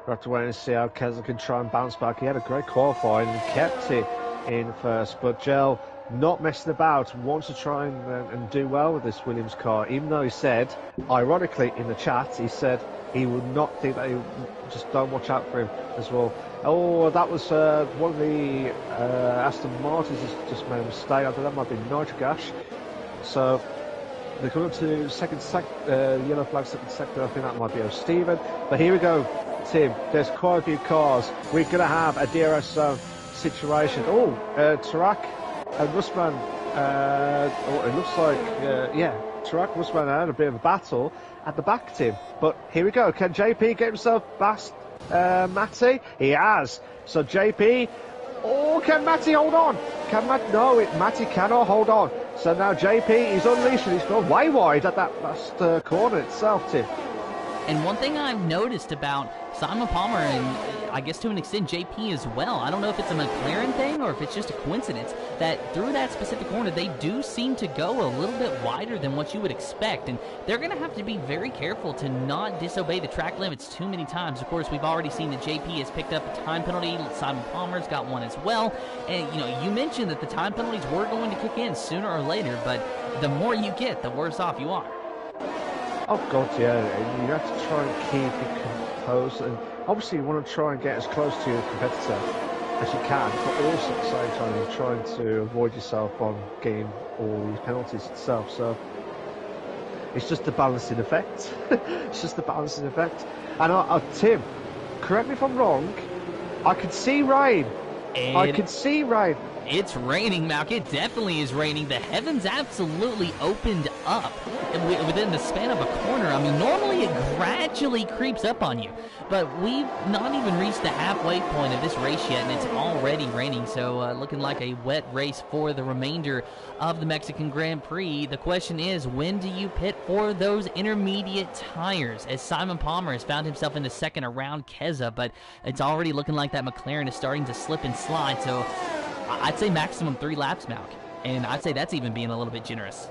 we have to wait and see how Keza can try and bounce back. He had a great qualifying and kept it in first, but Gel not messing about, wants to try and do well with this Williams car, even though he said, ironically in the chat, he said he would not think that, he just don't watch out for him as well. Oh, that was one of the Aston Martins has just made a mistake. I think that might be Nitrogash. So they come up to second yellow flag, second sector. I think that might be O'Steven. But here we go, Tim. There's quite a few cars. We're going to have a DRS zone situation. Oh, Tarak and Russman. It looks like, Tarak and Russman had a bit of a battle at the back, Tim. But here we go. Can JP get himself past Matty? He has. So JP. Oh, can Matty hold on? No, Matty cannot hold on. So now JP is unleashed and he's gone way wide at that last corner itself, Tim. And one thing I've noticed about Simon Palmer, and I guess to an extent JP as well. I don't know if it's a McLaren thing or if it's just a coincidence that through that specific corner they do seem to go a little bit wider than what you would expect, and they're going to have to be very careful to not disobey the track limits too many times. Of course, we've already seen that JP has picked up a time penalty. Simon Palmer's got one as well, and you mentioned that the time penalties were going to kick in sooner or later, but the more you get, the worse off you are. Oh god, yeah, and you have to try and keep it composed, and obviously you want to try and get as close to your competitor as you can, but also at the same time you're trying to avoid yourself on getting all these penalties itself, so it's just the balancing effect. It's just the balancing effect. And Tim, correct me if I'm wrong, I can see rain. I can see rain. It's raining, Malk. It definitely is raining. The heavens absolutely opened up within the span of a corner. I mean, normally it gradually creeps up on you, but we've not even reached the halfway point of this race yet, and it's already raining. So looking like a wet race for the remainder of the Mexican Grand Prix. The question is, when do you pit for those intermediate tires? As Simon Palmer has found himself in the second around Keza, but it's already looking like that McLaren is starting to slip and slide. So I'd say maximum 3 laps, Malk, and I'd say that's even being a little bit generous.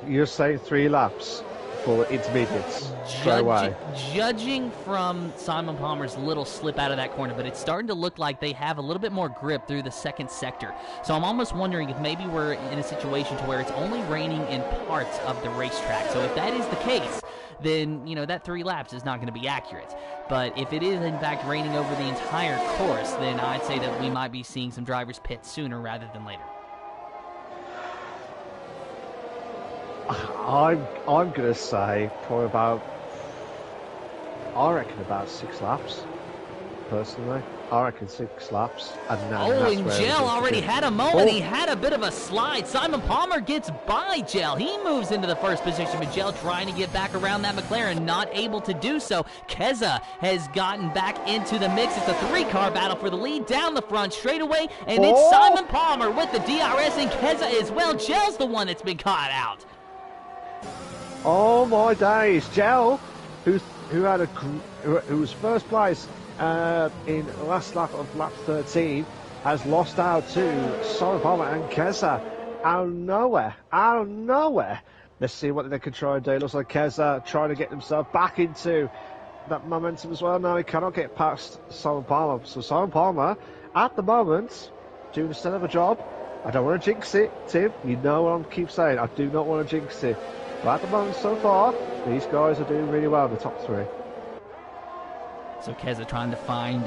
You're saying 3 laps for intermediates straight away? Judging from Simon Palmer's little slip out of that corner, but it's starting to look like they have a little bit more grip through the second sector. So I'm almost wondering if maybe we're in a situation to where it's only raining in parts of the racetrack. So if that is the case, then, that 3 laps is not going to be accurate. But if it is, in fact, raining over the entire course, then I'd say that we might be seeing some drivers pit sooner rather than later. I'm going to say probably about 6 laps, personally. I reckon 6 laps. And and Gel already had a moment. He had a bit of a slide. Simon Palmer gets by Gel. He moves into the first position, but Gel trying to get back around that McLaren, not able to do so. Keza has gotten back into the mix. It's a 3-car battle for the lead down the front straightaway, and it's Simon Palmer with the DRS and Keza as well. Gel's the one that's been caught out. Oh my days, Gel, who was first place in the last lap of lap 13, has lost out to Simon Palmer and Keza out of nowhere. Let's see what they can try and do. It looks like Keza trying to get himself back into that momentum as well. Now he cannot get past Simon Palmer. So Simon Palmer, at the moment, doing a stellar of a job. I don't want to jinx it, Tim. You know what I keep saying. I do not want to jinx it. But at the moment, so far, these guys are doing really well in the top 3. So Keza trying to find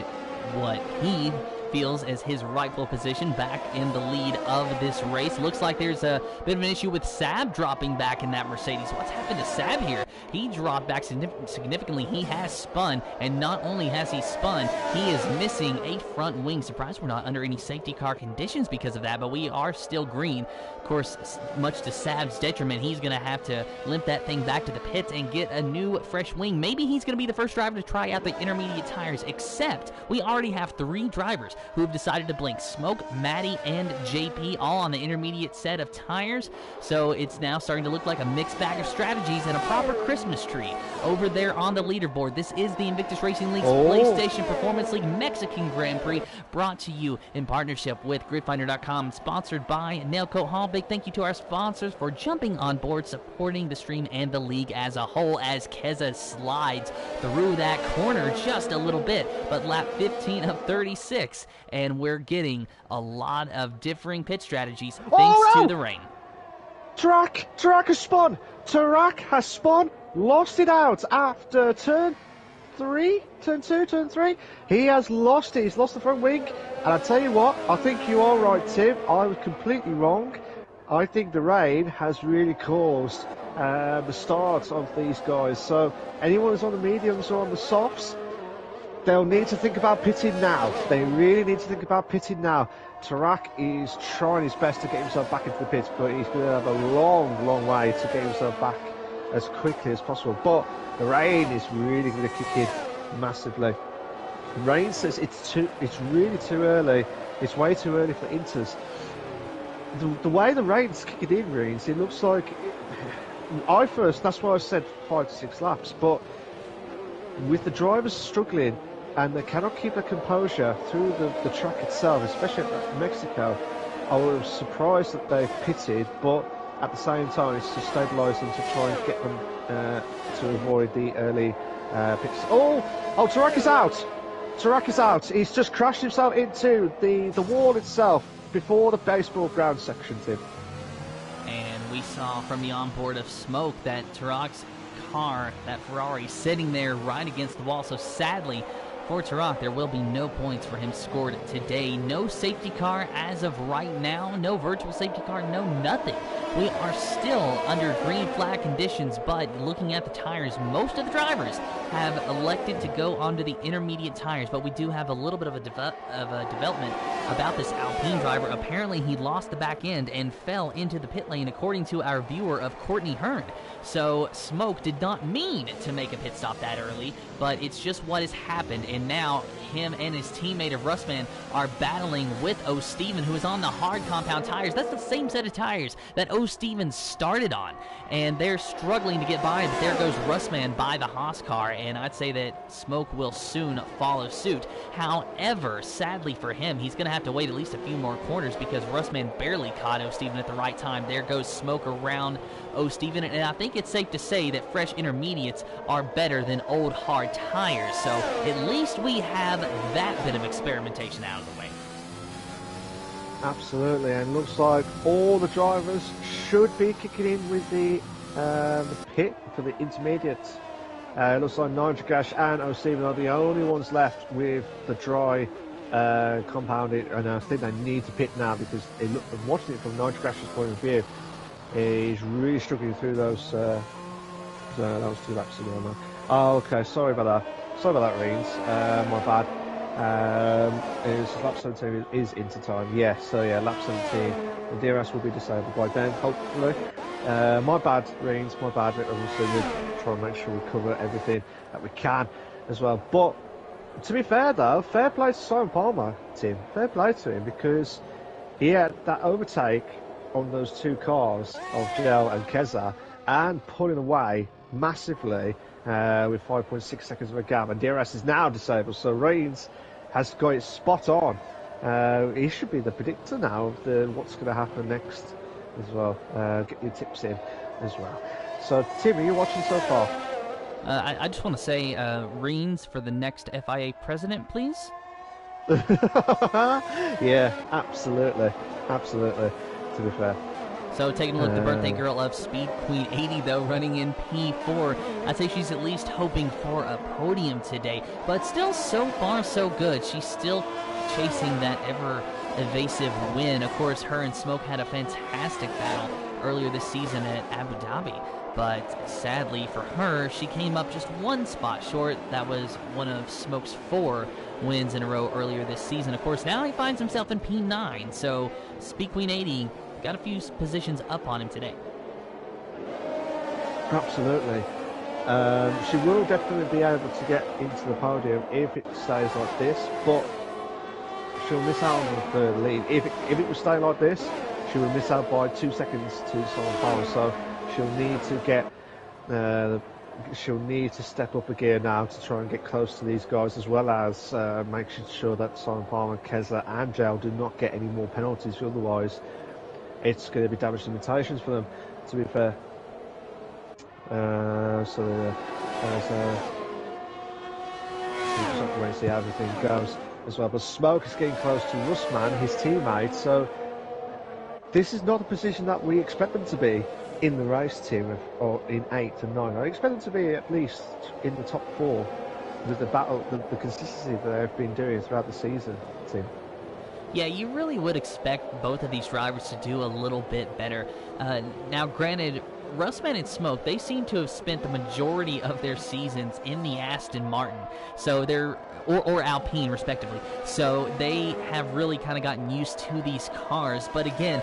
what he feels as his rightful position back in the lead of this race. Looks like there's a bit of an issue with Saab dropping back in that Mercedes. What's happened to Saab here? He dropped back significantly. He has spun, and not only has he spun, he is missing a front wing. Surprised we're not under any safety car conditions because of that, but we are still green. Of course, much to Saab's detriment, he's going to have to limp that thing back to the pits and get a new fresh wing. Maybe he's going to be the first driver to try out the intermediate tires, except we already have 3 drivers who have decided to blink. Smoke, Maddie, and JP all on the intermediate set of tires. So it's now starting to look like a mixed bag of strategies and a proper Christmas tree over there on the leaderboard. This is the Invictus Racing League's PlayStation Performance League Mexican Grand Prix, brought to you in partnership with GridFinder.com, sponsored by Nailcoat Hall. Big thank you to our sponsors for jumping on board, supporting the stream and the league as a whole, as Keza slides through that corner just a little bit, but lap 15 of 36, and we're getting a lot of differing pit strategies thanks to the rain. Tarak has spun. Tarak has spun, lost it out after turn 3. He has lost it. He's lost the front wing. And I tell you what, I think you are right, Tim. I was completely wrong. I think the rain has really caused the start of these guys. So anyone who's on the mediums or on the softs, they'll need to think about pitting now. They really need to think about pitting now. Tarak is trying his best to get himself back into the pits, but he's going to have a long way to get himself back as quickly as possible. But the rain is really going to kick in massively. Rain says it's really too early. It's way too early for Inters. The way the rain's kicking in, Reens, it looks like that's why I said 5 to 6 laps, but with the drivers struggling and they cannot keep their composure through the track itself, especially at Mexico. I was surprised that they pitted, but at the same time it's to stabilise them, to try and get them to avoid the early pits. Oh, Tarak is out! Tarak is out. He's just crashed himself into the wall itself before the baseball ground section, Tim. And we saw from the onboard of Smoke that Tarak's car, that Ferrari, sitting there right against the wall. So sadly for Tarak, there will be no points for him scored today. No safety car as of right now. No virtual safety car. No nothing. We are still under green flag conditions, but looking at the tires, most of the drivers have elected to go onto the intermediate tires, but we do have a little bit of a development about this Alpine driver. Apparently he lost the back end and fell into the pit lane, according to our viewer of Courtney Hearn. So Smoke did not mean to make a pit stop that early, but it's just what has happened, and now him and his teammate of Russman are battling with O. Steven, who is on the hard compound tires. That's the same set of tires that O. Steven started on, and they're struggling to get by, but there goes Russman by the Haas car, and I'd say that Smoke will soon follow suit. However, sadly for him, he's going to have to wait at least a few more corners because Russman barely caught O. Steven at the right time. There goes Smoke around O. Steven, and I think it's safe to say that fresh intermediates are better than old hard tires, so at least we have that bit of experimentation out of the way. Absolutely, and looks like all the drivers should be kicking in with the pit for the intermediates. It looks like Nitrogash and O. Steven are the only ones left with the dry compounded, and I think they need to pit now because watching it from Nitrogash's point of view, he's really struggling through those 2 laps ago. Oh, okay, sorry about that, Reens. My bad. Lap 17 is into time. Yes, so yeah, lap 17. The DRS will be disabled by then, hopefully. My bad, Reens, my bad. Obviously, we'll try and make sure we cover everything that we can as well. But to be fair, though, fair play to Simon Palmer, Tim. Fair play to him because he had that overtake on those 2 cars of Gel and Keza and pulling away massively with 5.6 seconds of a gap, and DRS is now disabled, so Reigns has got it spot on. He should be the predictor now of what's going to happen next as well. Get your tips in as well. So Tim, are you watching so far? I just want to say Reigns for the next FIA president, please. Yeah, absolutely, to be fair. So taking a look at the birthday girl of Speed Queen 80, though, running in P4. I'd say she's at least hoping for a podium today. But still, so far, so good. She's still chasing that ever-evasive win. Of course, her and Smoke had a fantastic battle earlier this season at Abu Dhabi. But sadly for her, she came up just 1 spot short. That was one of Smoke's 4 wins in a row earlier this season. Of course, now he finds himself in P9. So Speed Queen 80 got a few positions up on him today. Absolutely. She will definitely be able to get into the podium if it stays like this, but she'll miss out on the lead. If it would stay like this, she will miss out by 2 seconds to Simon Palmer, so she'll need to step up a gear now to try and get close to these guys, as well as making sure that Simon Palmer, Kessler and Gel do not get any more penalties, otherwise it's going to be damage limitations for them, to be fair. Just have to wait and see how everything goes as well. But Smoke is getting close to Russman, his teammate, so this is not a position that we expect them to be in the race team, or in 8 and 9. I expect them to be at least in the top 4 with the battle, the consistency that they've been doing throughout the season, team. Yeah, you really would expect both of these drivers to do a little bit better. Now, granted, Russman and Smoke, they seem to have spent the majority of their seasons in the Aston Martin, so they're or Alpine, respectively. So they have really kind of gotten used to these cars. But again,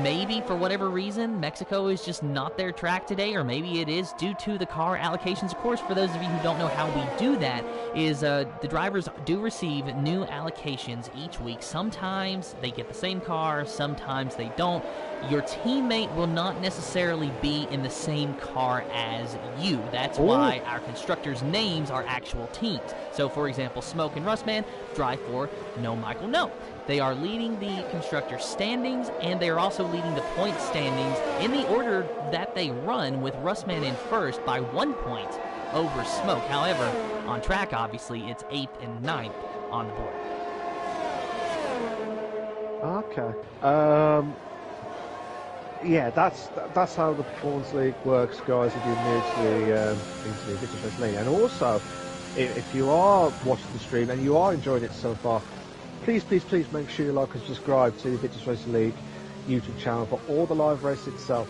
maybe for whatever reason, Mexico is just not their track today, or maybe it is due to the car allocations. Of course, for those of you who don't know how we do that, is the drivers do receive new allocations each week. Sometimes they get the same car, sometimes they don't. Your teammate will not necessarily be be in the same car as you. That's why our constructors' names are actual teams. So, for example, Smoke and Rustman drive for No Michael No. They are leading the constructor standings, and they are also leading the point standings in the order that they run, with Rustman in first by 1 point over Smoke. However, on track, obviously, it's 8th and 9th on the board. Okay. Yeah, that's how the Performance League works, guys, if you're new to the Invictus Racing League. And also, if you are watching the stream and you are enjoying it so far, please make sure you like and subscribe to the Invictus Racing League YouTube channel for all the live races itself.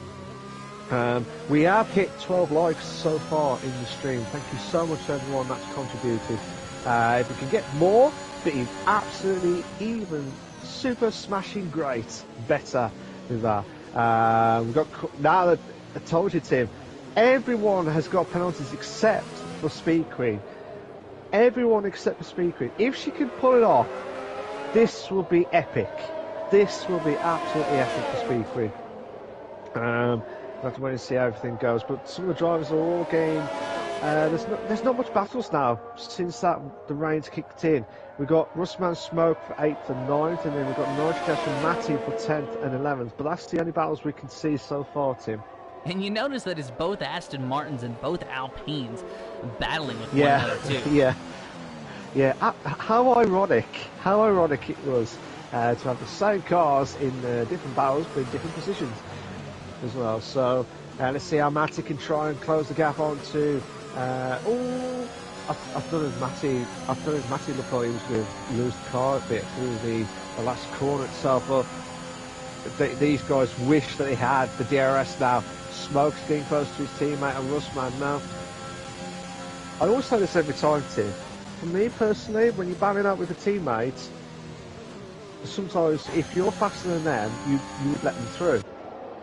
We have hit 12 likes so far in the stream. Thank you so much to everyone that's contributed. If we can get more, be absolutely even super smashing great, better with that. We've got, now that I told you, Tim, everyone has got penalties except for Speed Queen. Everyone except for Speed Queen. If she can pull it off, this will be epic. This will be absolutely epic for Speed Queen. We'll have to wait and see how everything goes. But some of the drivers are all getting... there's not much battles now since the rain's kicked in. We've got Rustman Smoke for 8th and 9th, and then we've got Nightcast and Matty for 10th and 11th. But that's the only battles we can see so far, Tim. And you notice that it's both Aston Martins and both Alpines battling with one another, too. Yeah. How ironic it was to have the same cars in different battles but in different positions as well. So let's see how Matty can try and close the gap onto... I've done as Matty looked like he was going to lose the car a bit through the last corner itself. But these guys wish that they had the DRS now. Smoke's getting close to his teammate and Rustman now. I always say this every time, Tim. For me personally, when you're battling up with a teammate, sometimes if you're faster than them, you would let them through.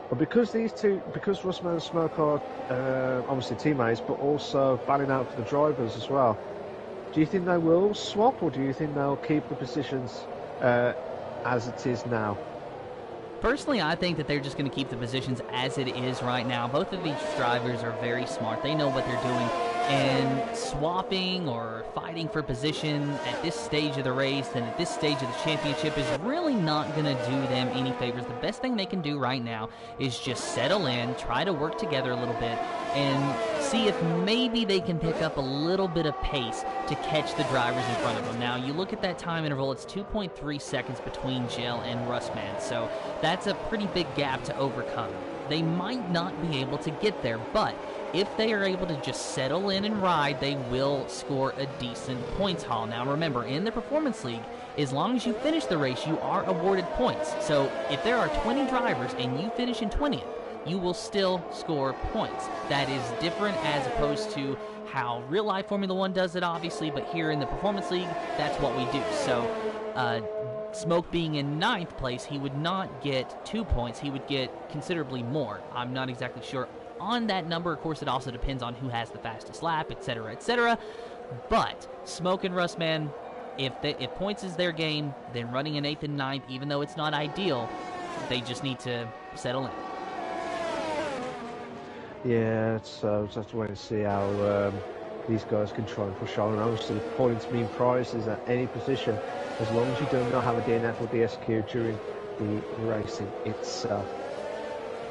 But because Rustman and Smoke are obviously teammates, but also battling out for the drivers as well, do you think they will swap, or do you think they'll keep the positions as it is now? Personally, I think that they're just going to keep the positions as it is right now. Both of these drivers are very smart. They know what they're doing. And swapping or fighting for position at this stage of the race and at this stage of the championship is really not going to do them any favors. The best thing they can do right now is just settle in, try to work together a little bit, and see if maybe they can pick up a little bit of pace to catch the drivers in front of them. Now, you look at that time interval, it's 2.3 seconds between Gel and Rustman, so that's a pretty big gap to overcome. They might not be able to get there, but if they are able to just settle in and ride, they will score a decent points haul. Now remember, in the Performance League, as long as you finish the race, you are awarded points. So if there are 20 drivers and you finish in 20th, you will still score points. That is different as opposed to how real life Formula 1 does it, obviously, but here in the Performance League, that's what we do. So Smoke being in 9th place, he would not get 2 points. He would get considerably more. I'm not exactly sure on that number. Of course, it also depends on who has the fastest lap, etc., etc. But Smoke and Rustman, if points is their game, then running in 8th and 9th, even though it's not ideal, they just need to settle in. Yeah, so just have to wait and see how these guys can try and push on. And obviously, points mean prizes at any position, as long as you do not have a DNF or DSQ during the racing itself.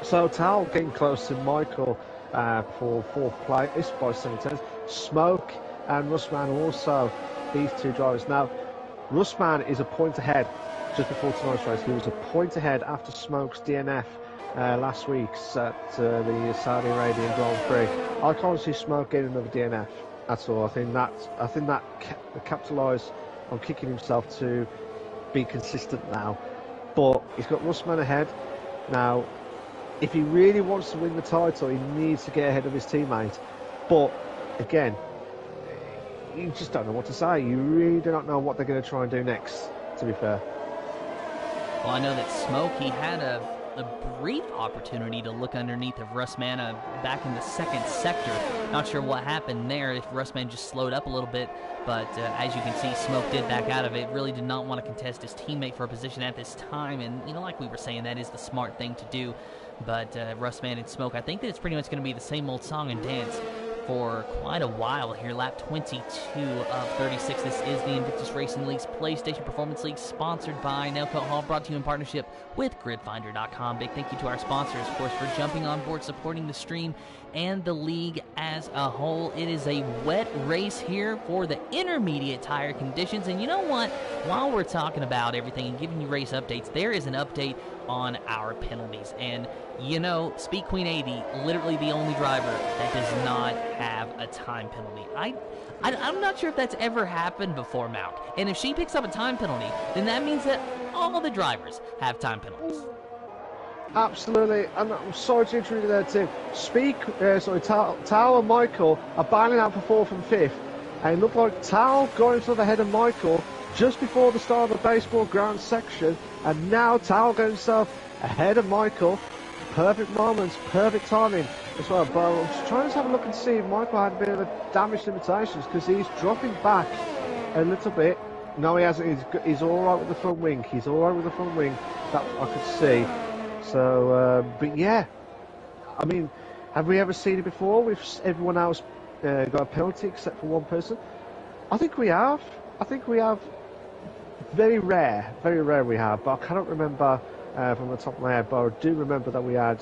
So Tal getting close to Michael for 4th place by 7 tenths. Smoke and Rustman also, these two drivers. Now, Rustman is a point ahead just before tonight's race. He was a point ahead after Smoke's DNF last week's at the Saudi Arabian Grand Prix. I can't see Smoke getting another DNF. That's all. I think that capitalise on kicking himself to be consistent now. But he's got Rustman ahead now. If he really wants to win the title, he needs to get ahead of his teammate. But again, you just don't know what to say. You really do not know what they're going to try and do next, to be fair. Well, I know that Smoke, he had a a brief opportunity to look underneath of Russman back in the second sector. Not sure what happened there, if Russman just slowed up a little bit, but as you can see, Smoke did back out of it. Really did not want to contest his teammate for a position at this time, and like we were saying, that is the smart thing to do. But Russman and Smoke, I think that it's pretty much going to be the same old song and dance for quite a while here. Lap 22 of 36. This is the Invictus Racing League's PlayStation Performance League, sponsored by Nailcoat Hall, brought to you in partnership with GridFinder.com. Big thank you to our sponsors, of course, for jumping on board, supporting the stream and the league as a whole. It is a wet race here for the intermediate tire conditions. And you know what? While we're talking about everything and giving you race updates, there is an update on our penalties. And Speed Queen 80, literally the only driver that does not have a time penalty. I'm not sure if that's ever happened before, Malk. And if she picks up a time penalty, then that means that all the drivers have time penalties. Absolutely, and I'm sorry to intrude there, Tim. Tao and Michael are battling out for 4th and 5th, and it looked like Tao going to the head of Michael just before the start of the baseball ground section, and now Tao going himself ahead of Michael. Perfect moments, perfect timing as well. But I'm just trying to have a look and see if Michael had a bit of a damage limitations, because he's dropping back a little bit. No, he hasn't. He's all right with the front wing. He's all right with the front wing. That I could see. So, but yeah, I mean, have we ever seen it before with everyone else got a penalty except for one person? I think we have. Very rare we have, but I cannot remember from the top of my head, but I do remember that we had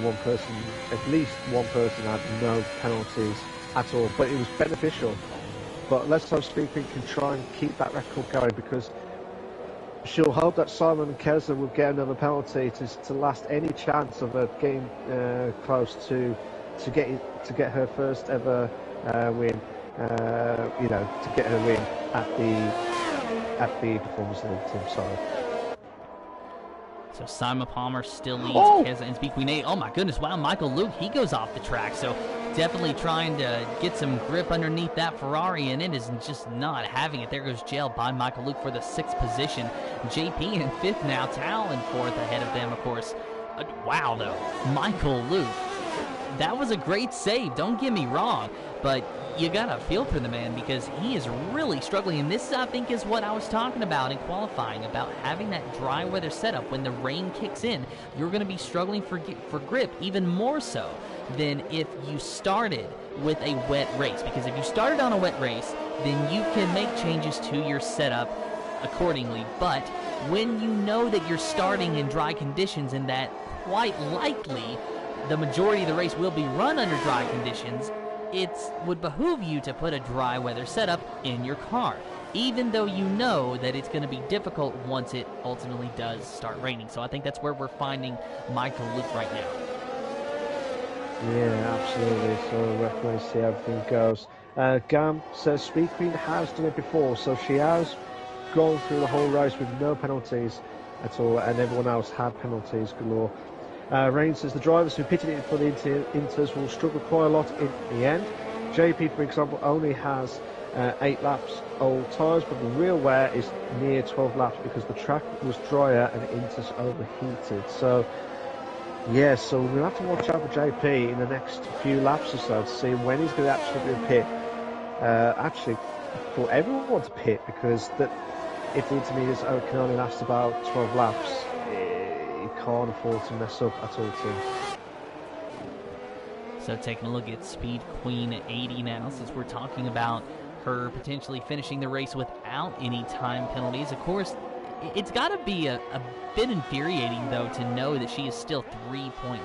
one person, at least one person had no penalties at all, but it was beneficial. But let's hope Speaking can try and keep that record going, because she'll hope that Simon and Kessler will get another penalty to last any chance of her getting close to get her first ever win. To get her win at the Performance League team. Sorry. So Simon Palmer still leads Keza and Speed Queen 8. Oh my goodness, wow, Michael Luke, he goes off the track. So definitely trying to get some grip underneath that Ferrari, and it is just not having it. There goes Jail by Michael Luke for the 6th position. JP in 5th now, Tal in 4th ahead of them, of course. Wow, though, Michael Luke, that was a great save, don't get me wrong, but you gotta feel for the man, because he is really struggling. And this, I think, is what I was talking about in qualifying, about having that dry weather setup. When the rain kicks in, you're going to be struggling for grip, even more so than if you started with a wet race. Because if you started on a wet race, then you can make changes to your setup accordingly. But when you know that you're starting in dry conditions, and that quite likely the majority of the race will be run under dry conditions, it would behoove you to put a dry weather setup in your car, even though you know that it's going to be difficult once it ultimately does start raining. So I think that's where we're finding Michael Luke right now. Yeah, absolutely. So let's see how everything goes. Gam says Speed Queen has done it before, so she has gone through the whole race with no penalties at all, and everyone else had penalties galore. Rain says the drivers who pitted it for the Inters will struggle quite a lot in the end. JP, for example, only has 8 laps old tyres, but the real wear is near 12 laps because the track was drier and Inters overheated. So, yeah, so we'll have to watch out for JP in the next few laps or so to see when he's going to actually be pit. Actually, for everyone to pit, because if the intermediates can only last about 12 laps, can't afford to mess up at all, too. So taking a look at Speed Queen 80 now, since we're talking about her potentially finishing the race without any time penalties. Of course, it's got to be a bit infuriating, though, to know that she is still 3.3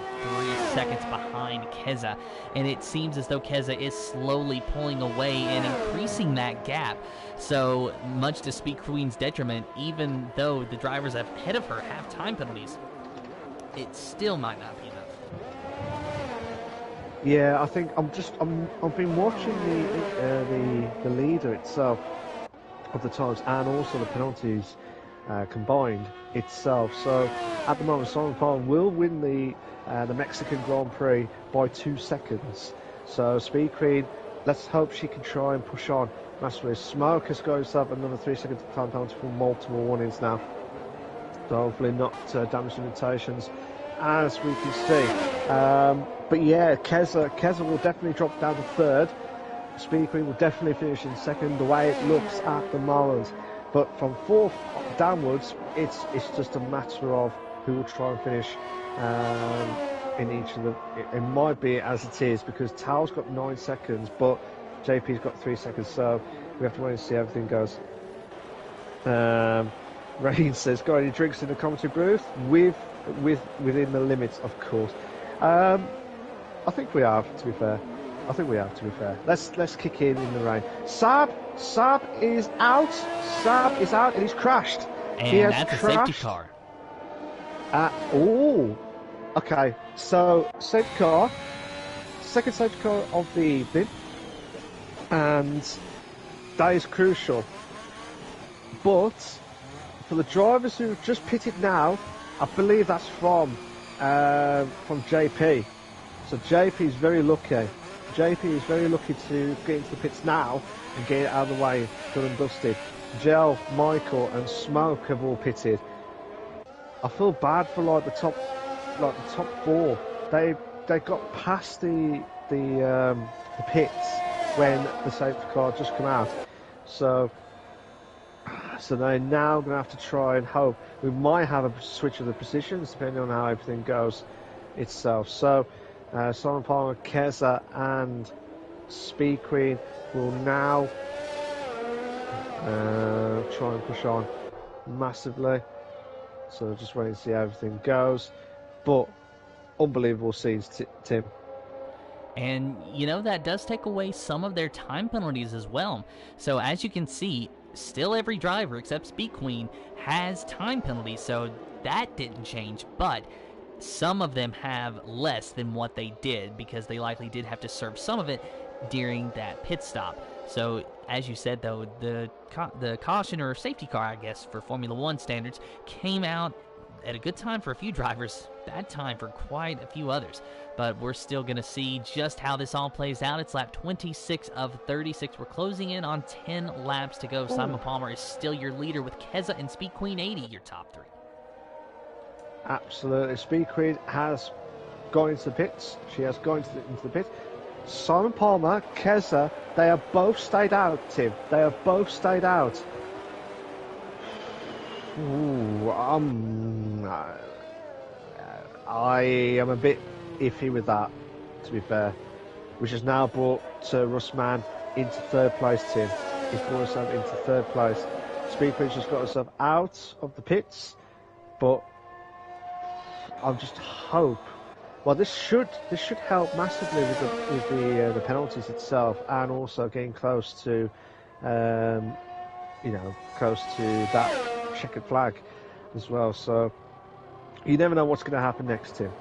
seconds behind Keza, and it seems as though Keza is slowly pulling away and increasing that gap. So much to Speed Queen's detriment, even though the drivers ahead of her have time penalties, it still might not be enough. Yeah, I think I've been watching the leader itself of the times and also the penalties combined itself. So at the moment, Simon Palmer will win the Mexican Grand Prix by 2 seconds. So Speed Queen, let's hope she can try and push on massively. Smoke has got himself another 3 seconds time penalty for multiple warnings now. So hopefully not damage limitations. as we can see. But yeah, Keza will definitely drop down to third. Speed Queen will definitely finish in second, the way it looks at the moment. But from fourth downwards, it's just a matter of who will try and finish in each of the... It might be as it is, because Tao's got 9 seconds, but JP's got 3 seconds, so we have to wait and see how everything goes. Rain says, got any drinks in the commentary booth? Within the limits, of course. I think we have, to be fair. Let's kick in the rain. Saab is out. Saab is out, and he's crashed. And that's crashed. A safety car. Okay. So safety car, second safety car of the evening, and that is crucial. But for the drivers who've just pitted now, I believe that's from JP. So JP is very lucky. JP is very lucky to get into the pits now and get it out of the way, done and dusted. Gel, Michael, and Smoke have all pitted. I feel bad for the top four. They got past the pits when the safety car just come out. So they're now going to have to try and hope. We might have a switch of the positions depending on how everything goes itself. So Simon Palmer, Keza and Speed Queen will now try and push on massively. So just wait and see how everything goes. But unbelievable scenes, Tim. And, that does take away some of their time penalties as well. So as you can see, still every driver except Speed Queen has time penalties. So that didn't change. But some of them have less than what they did because they likely did have to serve some of it during that pit stop. So, as you said, though, the caution or safety car, I guess, for Formula 1 standards, came out at a good time for a few drivers, bad time for quite a few others. But we're still going to see just how this all plays out. It's lap 26 of 36. We're closing in on 10 laps to go. Simon Palmer is still your leader with Keza and Speed Queen 80, your top three. Absolutely. Speed Queen has gone into the pits. She has gone into the pit. Simon Palmer, Keza, they have both stayed out, Tim. They have both stayed out. I am a bit iffy with that, to be fair. Which has now brought Russman into third place, Tim. He's brought himself into third place. Speed Queen's just got herself out of the pits, but I just hope. Well, this should help massively with the penalties itself, and also getting close to, close to that checkered flag as well. So you never know what's going to happen next, Tim.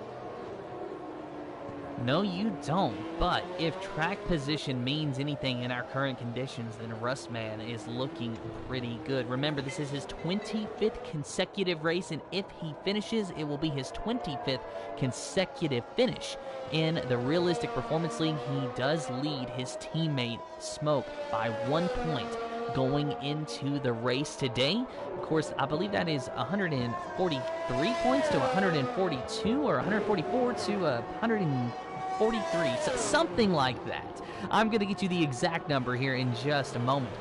No, you don't. But if track position means anything in our current conditions, then Russman is looking pretty good. Remember, this is his 25th consecutive race, and if he finishes, it will be his 25th consecutive finish. In the Realistic Performance League, he does lead his teammate Smoke by 1 point going into the race today. Of course, I believe that is 143 points to 142, or 144 to 143, so something like that. I'm going to get you the exact number here in just a moment.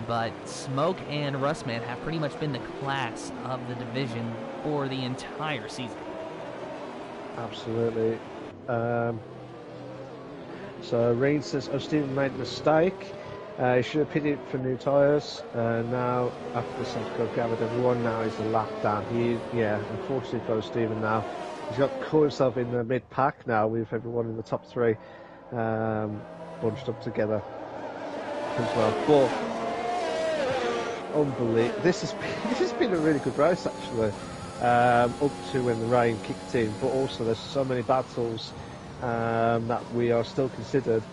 But Smoke and Russman have pretty much been the class of the division for the entire season. Absolutely. So Rain says, Stephen made a mistake. He should have pitted for new tyres. Now, after the safety car gathered everyone, now he's a lap down. Unfortunately for Stephen now, he's got caught himself in the mid-pack now with everyone in the top three bunched up together as well. But, unbelievable. This has been a really good race, actually, up to when the rain kicked in. But also, there's so many battles that we are still considered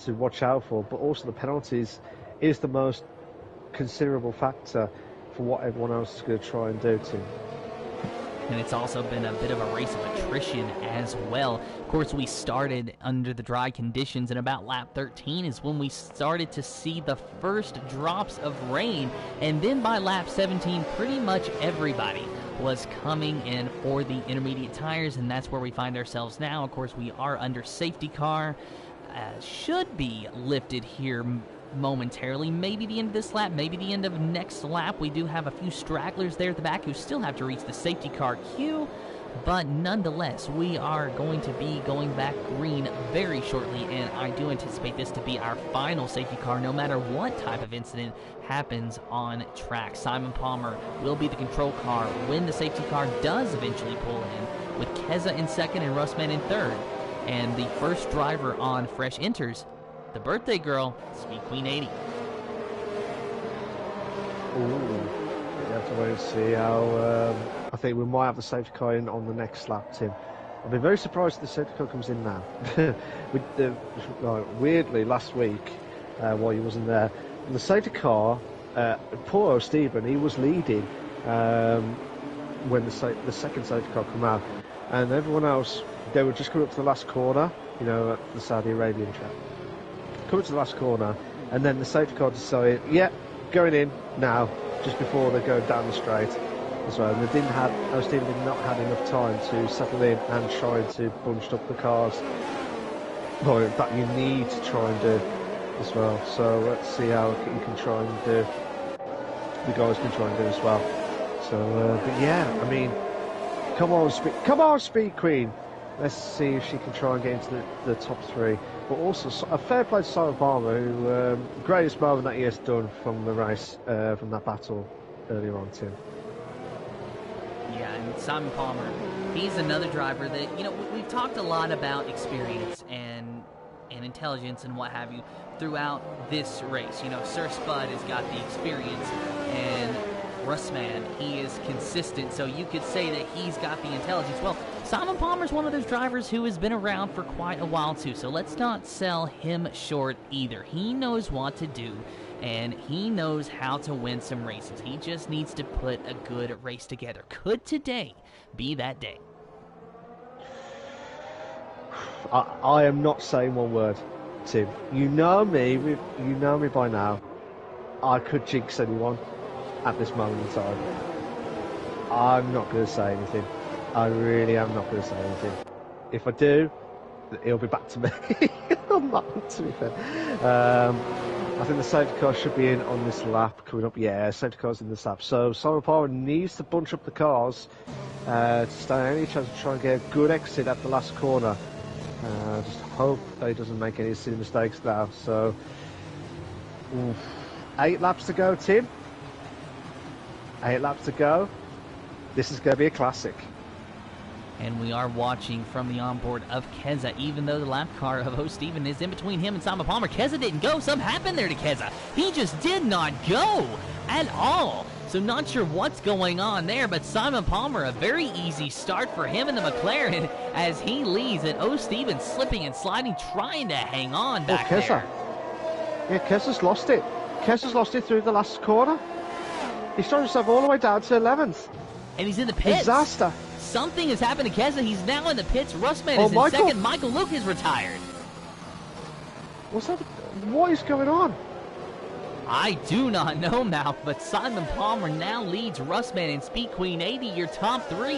to watch out for, but also the penalties is the most considerable factor for what everyone else is going to try and do to. And it's also been a bit of a race of attrition as well. Of course, we started under the dry conditions, and about lap 13 is when we started to see the first drops of rain. And then by lap 17, pretty much everybody was coming in for the intermediate tires, and that's where we find ourselves now. Of course, we are under safety car. Should be lifted here momentarily, maybe the end of this lap, maybe the end of next lap. We do have a few stragglers there at the back who still have to reach the safety car queue, but nonetheless, we are going to be going back green very shortly, and I do anticipate this to be our final safety car no matter what type of incident happens on track. Simon Palmer will be the control car when the safety car does eventually pull in, with Keza in second and Russman in third. And the first driver on fresh enters, the birthday girl, Speed Queen 80. Ooh, you have to wait and see how. I think we might have the safety car in on the next lap, Tim. I'll be very surprised if the safety car comes in now. Weirdly, last week, while he wasn't there, the safety car, poor Stephen, he was leading when the second safety car came out, and everyone else, they were just coming up to the last corner, you know, at the Saudi Arabian track. Coming to the last corner, and then the safety car decided, yeah, going in now, just before they go down the straight as well. And they didn't have, Stephen did not have enough time to settle in and try to bunch up the cars, well, that you need to try and do as well. So let's see how you can try and do, the guys can try and do as well. So, but yeah, I mean, come on, Speed Queen. Let's see if she can try and get into the top three. But also, a fair play to Simon Palmer, who, greatest moment that he has done from the race, from that battle earlier on, Tim. Yeah, and Simon Palmer, he's another driver that, you know, we've talked a lot about experience and intelligence and what have you throughout this race. You know, Sir Spud has got the experience, and Russman, he is consistent, so you could say that he's got the intelligence. Well, Simon Palmer's one of those drivers who has been around for quite a while too, so let's not sell him short either. He knows what to do, and he knows how to win some races. He just needs to put a good race together. Could today be that day? I am not saying one word, Tim. You know me by now. I could jinx anyone at this moment in time. I'm not going to say anything. I really am not going to say anything. If I do, it'll be back to me. I'm not, to be fair. I think the safety car should be in on this lap coming up. Yeah, safety car's in this lap. So Simon Palmer needs to bunch up the cars to stand any chance to try and get a good exit at the last corner. Just hope that he doesn't make any silly mistakes now. So, 8 laps to go, Tim. 8 laps to go. This is going to be a classic. And we are watching from the onboard of Keza, even though the lap car of O. Steven is in between him and Simon Palmer. Keza didn't go. Something happened there to Keza. He just did not go at all. So not sure what's going on there, but Simon Palmer, a very easy start for him in the McLaren as he leads, and O. Steven slipping and sliding, trying to hang on back there. Yeah, Keza's lost it. Keza's lost it through the last corner. He's trying himself all the way down to 11th. And he's in the pits. Disaster. Something has happened to Keza. He's now in the pits. Russman is in second. Michael Luke is retired. What's that? What is going on? I do not know, Mouth, but Simon Palmer now leads Russman and Speed Queen 80, your top 3.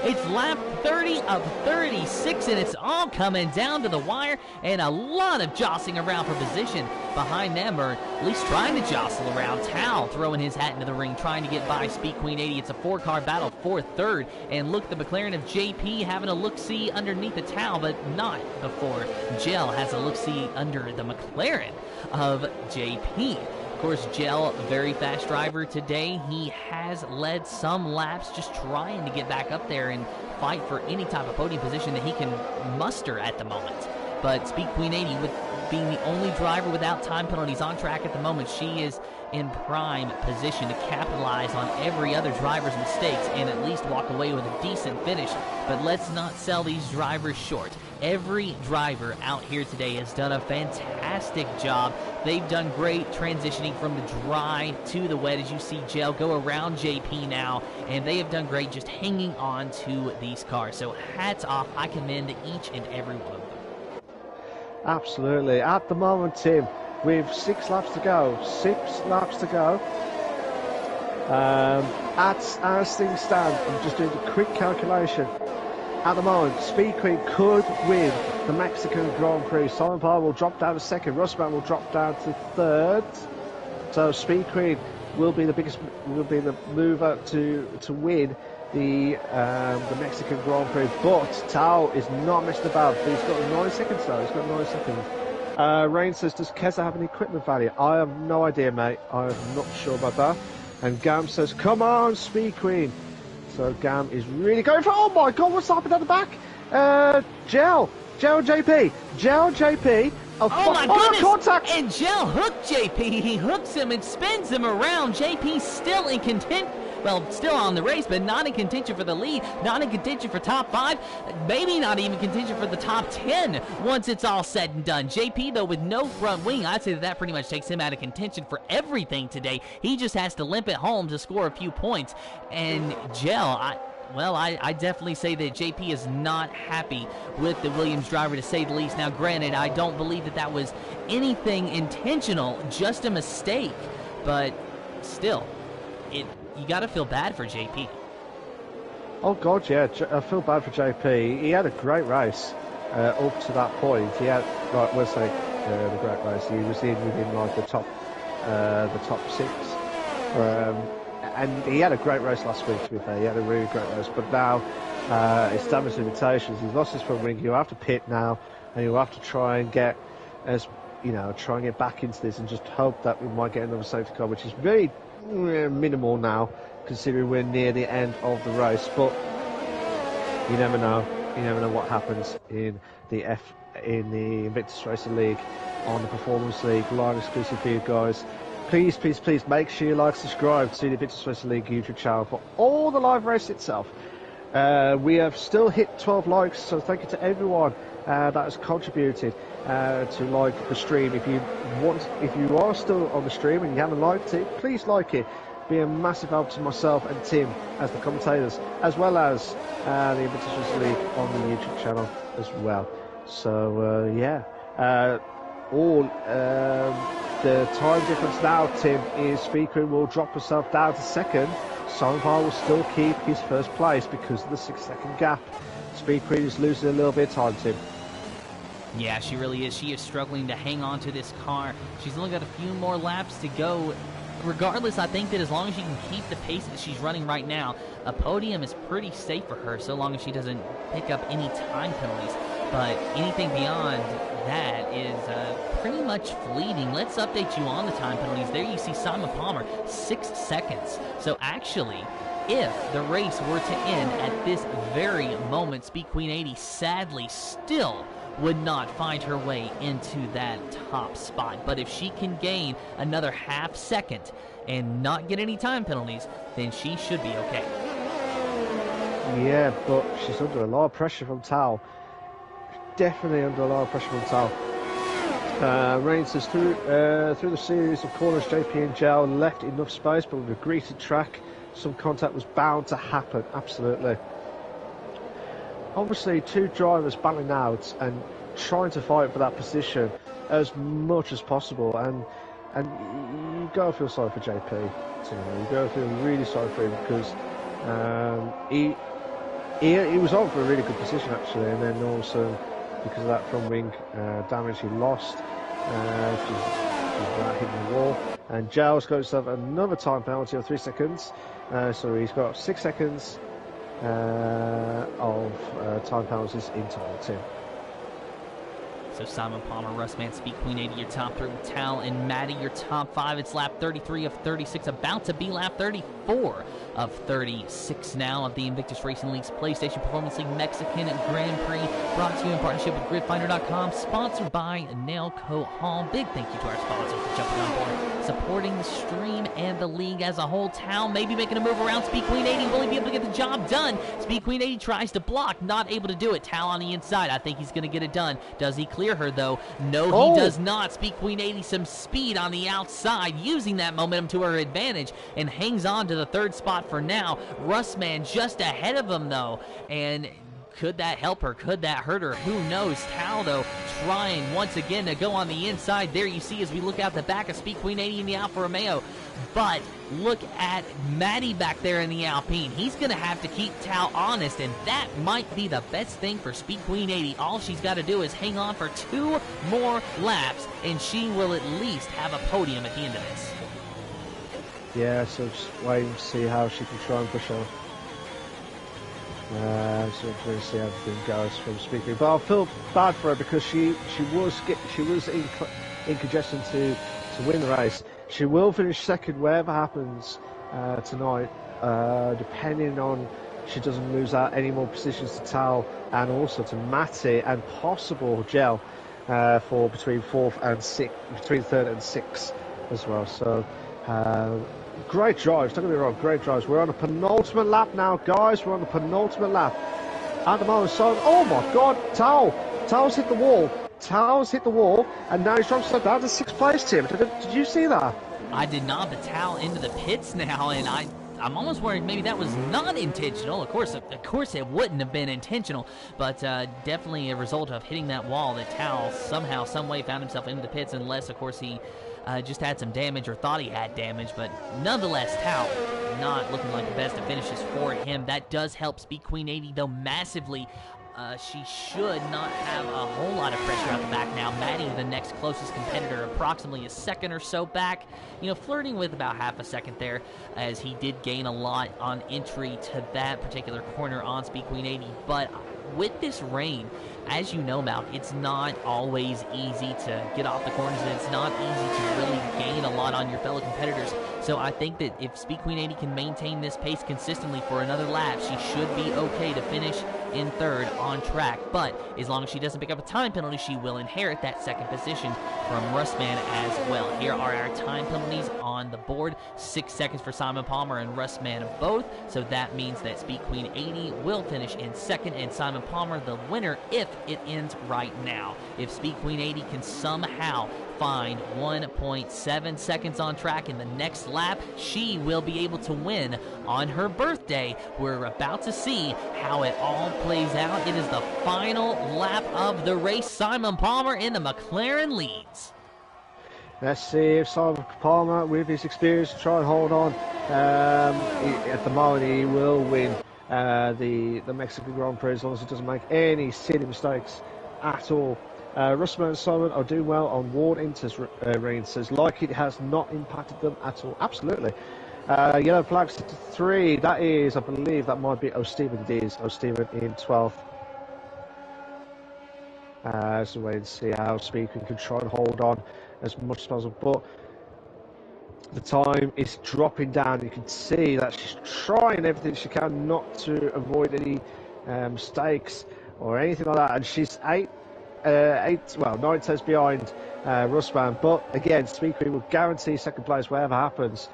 It's lap 30 of 36, and it's all coming down to the wire, and a lot of jostling around for position behind them, or at least trying to jostle around. Tao throwing his hat into the ring, trying to get by Speed Queen 80. It's a 4-car battle for third, and look, the McLaren of JP having a look-see underneath the Tao, but not before Gel has a look-see under the McLaren of JP. Of course, Gel, very fast driver today. He has led some laps, just trying to get back up there and fight for any type of podium position that he can muster at the moment. But Speed Queen 80, with being the only driver without time penalties on track at the moment, she is in prime position to capitalize on every other driver's mistakes and at least walk away with a decent finish. But let's not sell these drivers short. Every driver out here today has done a fantastic job. They've done great transitioning from the dry to the wet, as you see Gel go around JP now, and they have done great just hanging on to these cars. So hats off. I commend each and every one of them. Absolutely. At the moment, Tim, with 6 laps to go, As things stand, I'm just doing a quick calculation. At the moment, Speed Queen could win the Mexican Grand Prix. Simon Parr will drop down to second. Russman will drop down to third. So Speed Queen will be the mover to win the Mexican Grand Prix. But Tao is not messing about. He's got 9 seconds though. He's got 9 seconds. Rain says, does Keza have an equipment value? I have no idea, mate. I'm not sure about that. And Gam says, come on, Speed Queen. So Gam is really going for, oh my god, what's happening at the back? Gel JP. Oh my goodness! Contact. And Gel hooked JP. He hooks him and spins him around. JP still in contention. Well, still on the race, but not in contention for the lead, not in contention for top 5, maybe not even contention for the top 10 once it's all said and done. JP, though, with no front wing, I'd say that pretty much takes him out of contention for everything today. He just has to limp it home to score a few points. And Gel, I definitely say that JP is not happy with the Williams driver, to say the least. Now, granted, I don't believe that was anything intentional, just a mistake, but still, you got to feel bad for JP. Oh god, yeah, I feel bad for JP. He had a great race up to that point. He had, like, we'll say the great race. He was within like the top 6, and he had a great race last week. To be fair, he had a really great race. But now it's damage limitations. He's lost his front wing. He'll have to pit now, and he'll have to try and get back into this, and just hope that we might get another safety car, which is very minimal now, considering we're near the end of the race. But you never know. You never know what happens in the Invictus Racing League, on the Performance League, live exclusive for you guys. Please make sure you like, subscribe to the Invictus Racing League YouTube channel for all the live race itself. We have still hit 12 likes, so thank you to everyone that has contributed to like the stream. If you are still on the stream and you haven't liked it, please like it. Be a massive help to myself and Tim as the commentators, as well as the Invictus Racing League on the YouTube channel as well. So the time difference now, Tim, is Speed Queen will drop herself down to second. Simon Parr will still keep his first place because of the 6-second gap. Speed Queen is losing a little bit of time, Tim. Yeah, she really is. She is struggling to hang on to this car. She's only got a few more laps to go. Regardless, I think that as long as she can keep the pace that she's running right now, a podium is pretty safe for her, so long as she doesn't pick up any time penalties. But anything beyond that is pretty much fleeting. Let's update you on the time penalties. There you see Simon Palmer, 6 seconds. So actually, if the race were to end at this very moment, Speed Queen 80 sadly still would not find her way into that top spot. But if she can gain another half second and not get any time penalties, then she should be okay. Yeah, but she's under a lot of pressure from Tao. Definitely under a lot of pressure from Tao. Rain says, through the series of corners, JP and Gel left enough space, but with a greasy track, some contact was bound to happen. Absolutely. Obviously, 2 drivers battling out and trying to fight for that position as much as possible, and you gotta feel sorry for JP. You gotta feel really sorry for him, because he was on for a really good position actually, and then all of a sudden, because of that front wing damage, he lost. She's hitting the wall, and Gel's got himself another time penalty of 3 seconds. So he's got 6 seconds of time penalties in total, Tim. So Simon Palmer, Russman, Speed Queen 80, your top 3, Tal and Maddie, your top 5. It's lap 33 of 36, about to be lap 34 of 36 now of the Invictus Racing League's PlayStation Performance League Mexican Grand Prix, brought to you in partnership with GridFinder.com, sponsored by Nailco Hall. Big thank you to our sponsors for jumping on board, supporting the stream and the league as a whole. Tal maybe making a move around Speed Queen 80, will he be able to get the job done? Speed Queen 80 tries to block, not able to do it. Tal on the inside, I think he's going to get it done. Does he clear her though? No, he does not. Speed Queen 80 some speed on the outside, using that momentum to her advantage, and hangs on to the 3rd spot for now. Russman just ahead of him though, and Could that help her? Could that hurt her? Who knows? Tao, though, trying once again to go on the inside. There you see as we look out the back of Speed Queen 80 in the Alfa Romeo. But look at Maddie back there in the Alpine. He's going to have to keep Tao honest, and that might be the best thing for Speed Queen 80. All she's got to do is hang on for 2 more laps, and she will at least have a podium at the end of this. Yeah, so just wait and see how she can try and push on. So we're going to see how everything goes from speaking. But I feel bad for her because she was in congestion to win the race. She will finish second wherever happens tonight, depending on she doesn't lose out any more positions to Tal and also to Matty and possible Gel for between third and sixth as well. So. Great drives, don't get me wrong, great drives. We're on a penultimate lap now, guys. We're on the penultimate lap. At the moment, so, oh my god, Tao's hit the wall. Tao's hit the wall, and now he's trying to slip down to 6th place, Tim. Did you see that? I did not, but Tao into the pits now, and I'm almost worried maybe that was not intentional. Of course it wouldn't have been intentional, but definitely a result of hitting that wall that Tao somehow, some way found himself into the pits, unless, of course, he just had some damage or thought he had damage. But nonetheless, Tao not looking like the best of finishes for him. That does help Speed Queen 80, though, massively. She should not have a whole lot of pressure out the back now. Maddie, the next closest competitor, approximately a second or so back. You know, flirting with about half a second there, as he did gain a lot on entry to that particular corner on Speed Queen 80. But with this rain, as you know, Malk, it's not always easy to get off the corners, and it's not easy to really gain a lot on your fellow competitors. So I think that if Speed Queen 80 can maintain this pace consistently for another lap, she should be okay to finish in third on track. But as long as she doesn't pick up a time penalty, she will inherit that second position from Russman as well. Here are our time penalties on the board. 6 seconds for Simon Palmer and Russman both. So that means that Speed Queen 80 will finish in second, and Simon Palmer the winner if it ends right now. If Speed Queen 80 can somehow find 1.7 seconds on track in the next lap, she will be able to win on her birthday. We're about to see how it all plays out. It is the final lap of the race. Simon Palmer in the McLaren leads. Let's see if Simon Palmer, with his experience, try and hold on. At the moment, he will win the Mexican Grand Prix as long as he doesn't make any silly mistakes at all. Russman and Simon are doing well on Ward Inters, Reen says, like it has not impacted them at all. Absolutely. Yellow flags to 3. That is, I believe, that might be O'Steven. It is O'Steven in 12th. So wait and see how Speed can try and hold on as much as possible. But the time is dropping down. You can see that she's trying everything she can not to avoid any mistakes or anything like that. And she's 9 tenths behind Russman. But again, Speed Queen will guarantee second place whatever happens.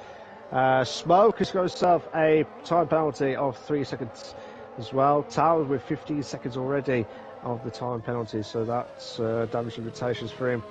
Smoke has got himself a time penalty of 3 seconds as well. Towers with 15 seconds already of the time penalty, so that's damaging reputations for him.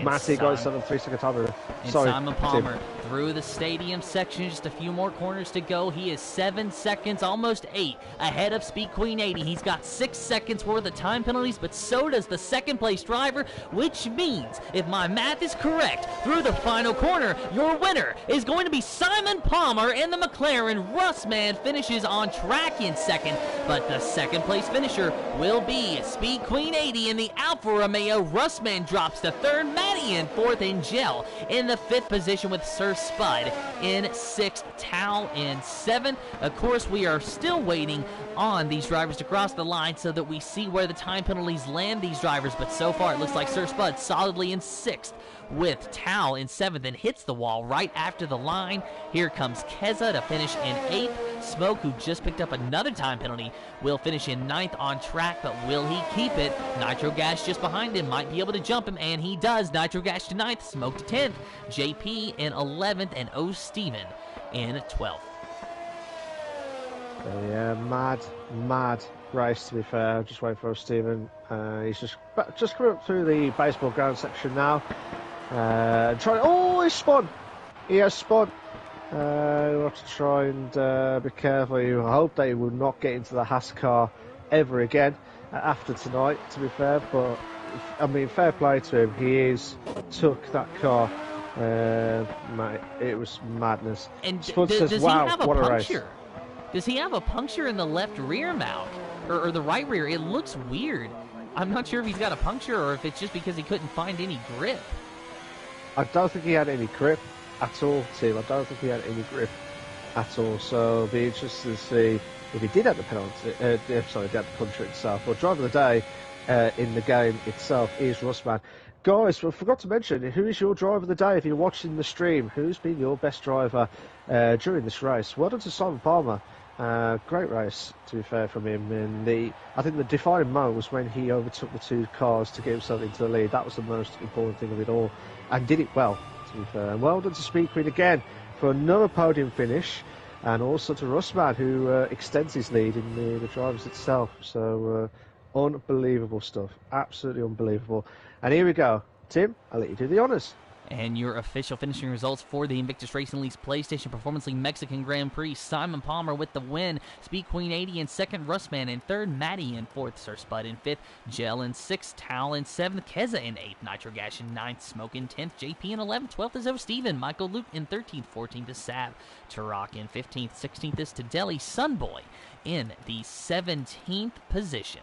Matty got himself a 3 second time penalty. And Simon Palmer through the stadium section, just a few more corners to go. He is 7 seconds, almost 8, ahead of Speed Queen 80. He's got 6 seconds worth of time penalties, but so does the second place driver, which means, if my math is correct, through the final corner, your winner is going to be Simon Palmer in the McLaren. Russman finishes on track in second, but the second place finisher will be Speed Queen 80 in the Alfa Romeo. Russman drops to third, Maddie in fourth, and Gel in the fifth position with Sir Spud in sixth, Tao in seventh. Of course, we are still waiting on these drivers to cross the line so that we see where the time penalties land these drivers, but so far it looks like Sir Spud solidly in sixth with Tao in seventh and hits the wall right after the line. Here comes Keza to finish in eighth. Smoke, who just picked up another time penalty, will finish in ninth on track, but will he keep it? Nitro Gas just behind him, might be able to jump him, and he does. Nitro Gas to ninth, Smoke to 10th, JP in 11th, and O. Steven in 12th. Yeah, mad race, to be fair. Just waiting for Steven. He's just coming up through the baseball ground section now. He spun. He has spun. We'll have to try and be careful. You hope that he will not get into the Haas car ever again after tonight, to be fair. But, I mean, fair play to him. He took that car. Mate, it was madness. And Spud does says, he wow, have a what a race. puncture? Does he have a puncture in the left rear mount? Or the right rear? It looks weird. I'm not sure if he's got a puncture or if it's just because he couldn't find any grip. I don't think he had any grip at all, Tim. I don't think he had any grip at all. So it'll be interesting to see if he did have the penalty. Sorry, he had the puncture itself. Well, driver of the day in the game itself is Russman. Guys, I forgot to mention, who is your driver of the day if you're watching the stream? Who's been your best driver during this race? Well done to Simon Palmer. Great race, to be fair, from him. And I think the defining moment was when he overtook the two cars to get himself into the lead. That was the most important thing of it all, and did it well, to be fair. And well done to Speed Queen again for another podium finish, and also to Russman, who extends his lead in the drivers itself. So unbelievable stuff, absolutely unbelievable. And here we go, Tim. I'll let you do the honours. And your official finishing results for the Invictus Racing League's PlayStation Performance League Mexican Grand Prix. Simon Palmer with the win. Speed Queen 80 in second. Russman in third. Maddie in fourth. Sir Spud in fifth. Gel in sixth. Tal in seventh. Keza in eighth. Nitro Gash in ninth. Smoke in 10th. JP in 11th. 12th is over Steven. Michael Luke in 13th. 14th is Saab. Turok in 15th. 16th is Tadeli. Sunboy in the 17th position.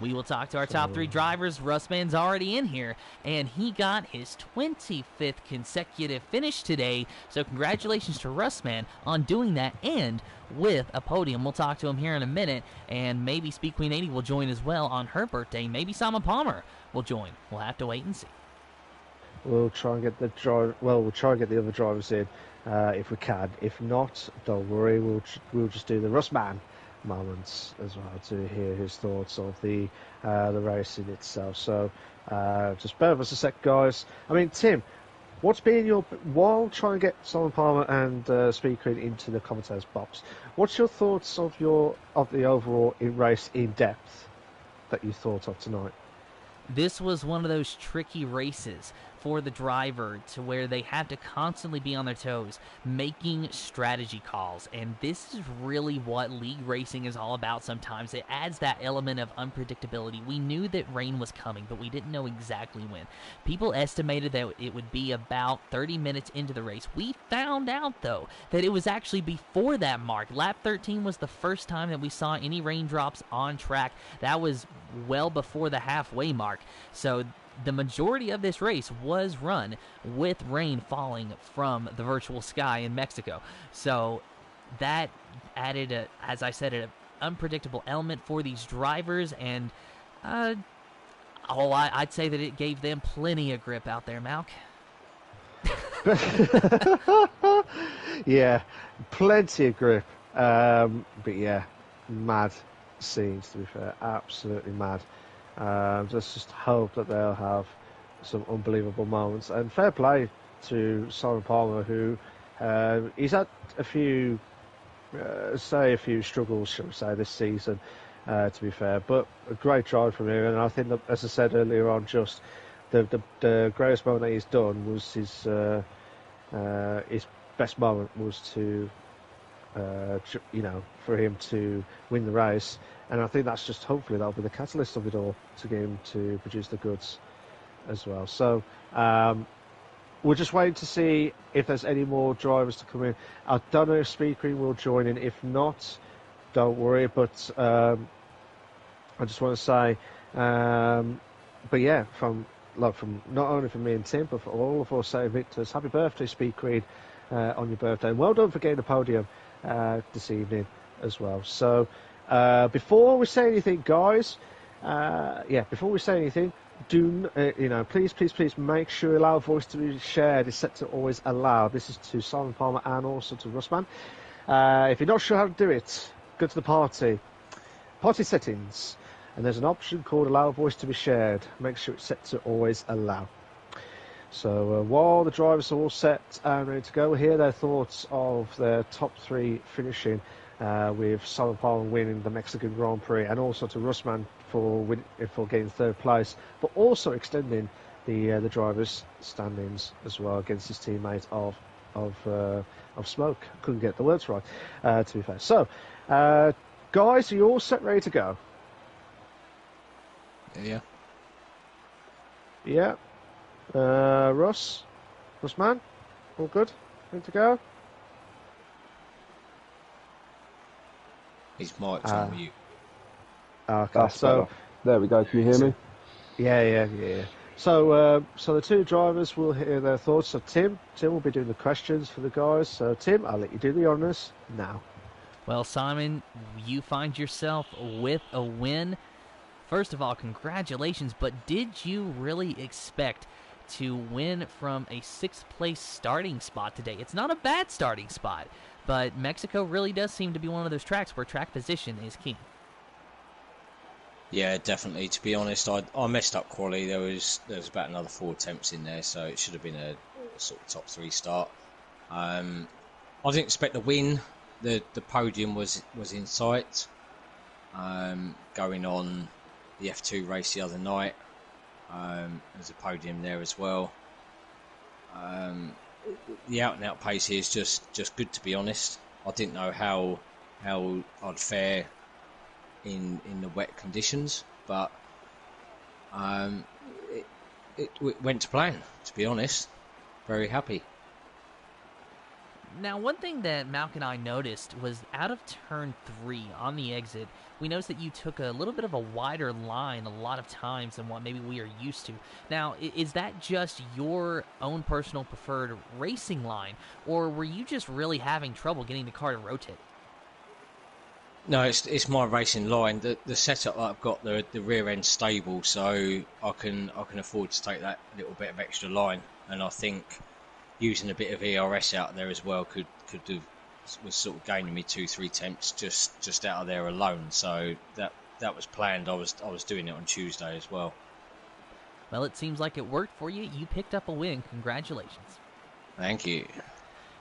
We will talk to our top three drivers. Russman's already in here, and he got his 25th consecutive finish today. So congratulations to Russman on doing that and with a podium. We'll talk to him here in a minute, and maybe Speed Queen 80 will join as well on her birthday. Maybe Simon Palmer will join. We'll have to wait and see. We'll try and get the we'll try and get the other drivers in if we can. If not, don't worry. We'll just do the Russman moments as well to hear his thoughts of the racing itself. So just bear with us a sec, guys. I mean, Tim, what's been your, while trying to get Simon Palmer and Speed Queen into the commentators box, what's your thoughts of the overall race in depth that you thought of tonight? This was one of those tricky races for the driver to where they have to constantly be on their toes, making strategy calls. And this is really what league racing is all about sometimes. It adds that element of unpredictability. We knew that rain was coming, but we didn't know exactly when. People estimated that it would be about 30 minutes into the race. We found out, though, that it was actually before that mark. Lap 13 was the first time that we saw any raindrops on track. That was well before the halfway mark. So the majority of this race was run with rain falling from the virtual sky in Mexico. So that added, as I said, an unpredictable element for these drivers. And I'd say that it gave them plenty of grip out there, Malk. Yeah, plenty of grip. But yeah, mad scenes, to be fair. Absolutely mad. Let's just hope that they'll have some unbelievable moments. And fair play to Simon Palmer, who he's had a few struggles, shall we say, this season, to be fair. But a great drive from him. And I think that, as I said earlier on, just the greatest moment that he's done was his best moment was to, for him to win the race. And I think that's just, hopefully, that'll be the catalyst of it all to get him to produce the goods as well. So we're just waiting to see if there's any more drivers to come in. I don't know if Speed Queen will join in. If not, don't worry. But I just want to say, but yeah, from not only from me and Tim, but for all of us at Invictus, happy birthday, Speed Queen, on your birthday. And well done for getting the podium this evening as well. So before we say anything, guys, please make sure allow voice to be shared is set to always allow. This is to Simon Palmer and also to Russman. If you're not sure how to do it, go to the party settings, and there's an option called allow voice to be shared. Make sure it's set to always allow. So while the drivers are all set and ready to go, hear their thoughts of their top three finishing, with Simon Palmer winning the Mexican Grand Prix, and also to Russman for getting third place, but also extending the drivers' standings as well against his teammate of Smoke. Couldn't get the words right, to be fair. So Guys, are you all set, ready to go? Yeah. Yeah. Russ, man, all good? Ready to go? His mic's on mute. Okay, That's so better. There we go. Can you hear me? yeah. So the two drivers will hear their thoughts. So Tim will be doing the questions for the guys. So Tim, I'll let you do the honours now. Well, Simon, you find yourself with a win. First of all, congratulations, but did you really expect to win from a 6th place starting spot today? It's not a bad starting spot, but Mexico really does seem to be one of those tracks where track position is key. Yeah, definitely. To be honest, I messed up quality. There was about another 4 attempts in there, so it should have been a sort of top 3 start. I didn't expect the win. The podium was in sight. Going on the F2 race the other night, there's a podium there as well. The out and out pace here is just good, to be honest. I didn't know how I'd fare in the wet conditions, but it went to plan, to be honest. Very happy. Now, one thing that Malk and I noticed was out of turn 3 on the exit, we noticed that you took a little bit of a wider line a lot of times than what maybe we are used to. Now, is that just your own personal preferred racing line, or were you just really having trouble getting the car to rotate? No, it's my racing line. The setup that I've got, the rear end stable, so I can afford to take that little bit of extra line, and I think using a bit of ERS out there as well was sort of gaining me 2-3 temps just out of there alone. So that was planned. I was doing it on Tuesday as well. Well, it seems like it worked for you. You picked up a win. Congratulations. Thank you.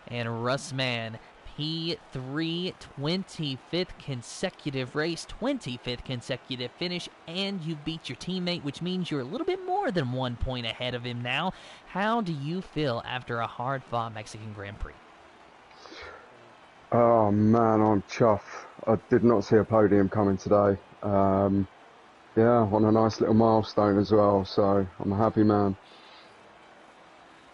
And Russ Mann, P3, 25th consecutive race, 25th consecutive finish, and you beat your teammate, which means you're a little bit more than 1 point ahead of him now. How do you feel after a hard-fought Mexican Grand Prix? Oh man, I'm chuffed. I did not see a podium coming today. Yeah, on a nice little milestone as well, so I'm a happy man.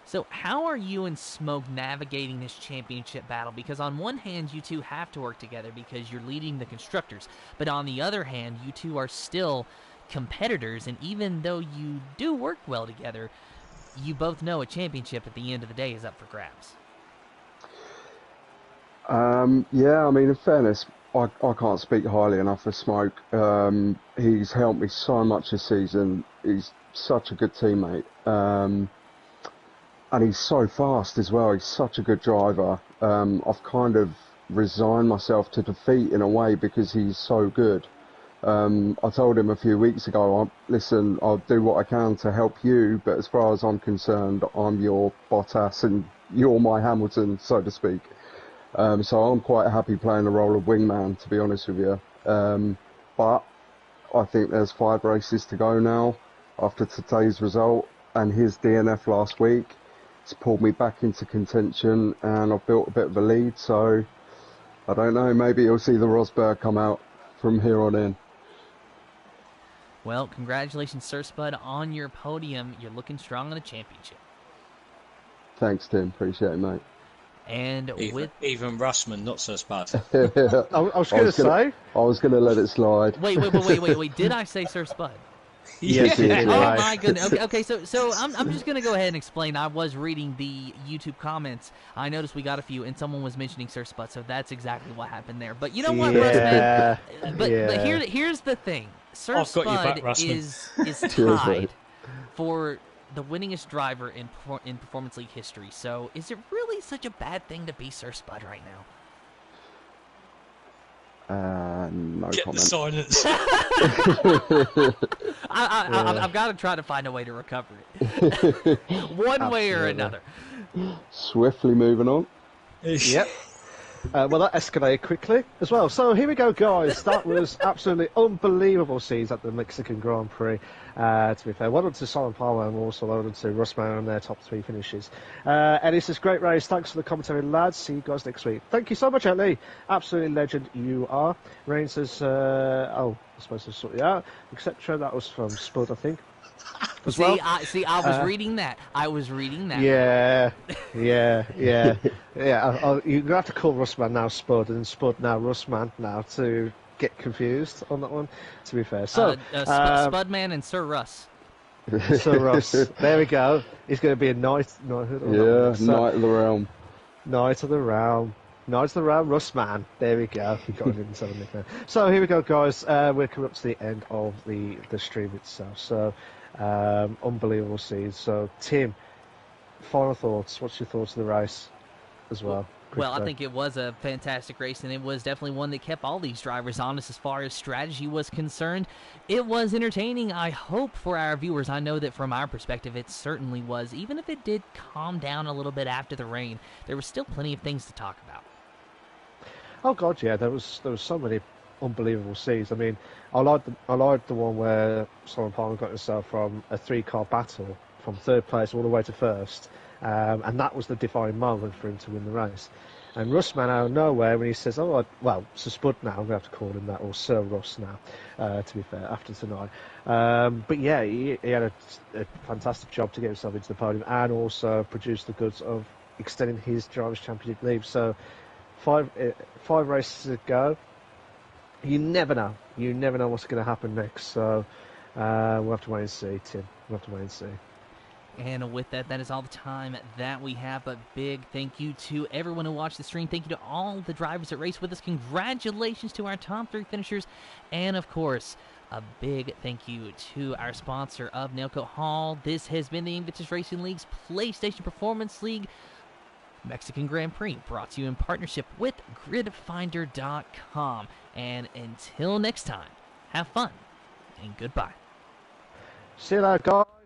So how are you and Smoke navigating this championship battle? Because on one hand, you two have to work together because you're leading the constructors. But on the other hand, you two are still competitors. And even though you do work well together, you both know a championship at the end of the day is up for grabs. Yeah, I mean, in fairness, I can't speak highly enough of Smoke. He's helped me so much this season. He's such a good teammate. And he's so fast as well. He's such a good driver. I've kind of resigned myself to defeat in a way because he's so good. I told him a few weeks ago, listen, I'll do what I can to help you, but as far as I'm concerned, I'm your Bottas and you're my Hamilton, so to speak. So I'm quite happy playing the role of wingman, to be honest with you. But I think there's 5 races to go now after today's result and his DNF last week. It's pulled me back into contention and I've built a bit of a lead, so I don't know, maybe you'll see the Rosberg come out from here on in. Well, congratulations, Sir Spud, on your podium. You're looking strong in the championship. Thanks, Tim. Appreciate it, mate. And even Russman, not so Spud. I was going to say. I was going to let it slide. Wait. Did I say Sir Spud? Yes, Oh my goodness. Okay. So I'm just gonna go ahead and explain. I was reading the YouTube comments. I noticed we got a few, and someone was mentioning Sir Spud. So that's exactly what happened there. But you know what, Russman? But here's the thing. Sir Spud is tied for the winningest driver in Performance League history. So is it really such a bad thing to be Sir Spud right now? No Get comment. the silence. I've got to try to find a way to recover it. One way or another. Swiftly moving on. Yep. Well, that escalated quickly as well. So here we go, guys. That was absolutely unbelievable scenes at the Mexican Grand Prix. To be fair, well done to Simon Palmer and also well done to Russman on their top 3 finishes. Ellie says, great race. Thanks for the commentary, lads. See you guys next week. Thank you so much, Ellie. Absolutely legend you are. Rain says, oh, I'm supposed to sort you out, etc. That was from Spud, I think. As well. I was reading that. I was reading that. Yeah. You're going to have to call Russman now Spud and Spud now Russman now to get confused on that one, to be fair. So, Spudman and Sir Russ. Sir Russ. There we go. He's going to be a knighthood. Knight of the Realm. Knight of the Realm. Knight of the Realm, Russman. There we go. He got him into the nickname. So here we go, guys. We're coming up to the end of the stream itself. So, unbelievable scenes. So, Tim, final thoughts. What's your thoughts of the race as well? Well, I think it was a fantastic race, and it was definitely one that kept all these drivers honest as far as strategy was concerned. It was entertaining, I hope, for our viewers. I know that from our perspective, it certainly was. Even if it did calm down a little bit after the rain, there was still plenty of things to talk about. Oh God, yeah, there was so many unbelievable scenes. I mean, I liked the one where Simon Palmer got himself from a 3-car battle from 3rd place all the way to 1st. And that was the defining moment for him to win the race. And Russman out of nowhere, when he says, Sir Spud now, I'm going to have to call him that, or Sir Russ now, to be fair, after tonight. But yeah, he had a fantastic job to get himself into the podium and also produce the goods of extending his Drivers' Championship lead. So 5 races to go. You never know. You never know what's going to happen next. So we'll have to wait and see, Tim. We'll have to wait and see. And with that, that is all the time that we have. But big thank you to everyone who watched the stream. Thank you to all the drivers that raced with us. Congratulations to our top 3 finishers. And, of course, a big thank you to our sponsor of Nailcoat Hall. This has been the Invictus Racing League's PlayStation Performance League Mexican Grand Prix, brought to you in partnership with GridFinder.com. And until next time, have fun and goodbye. See you later, guys.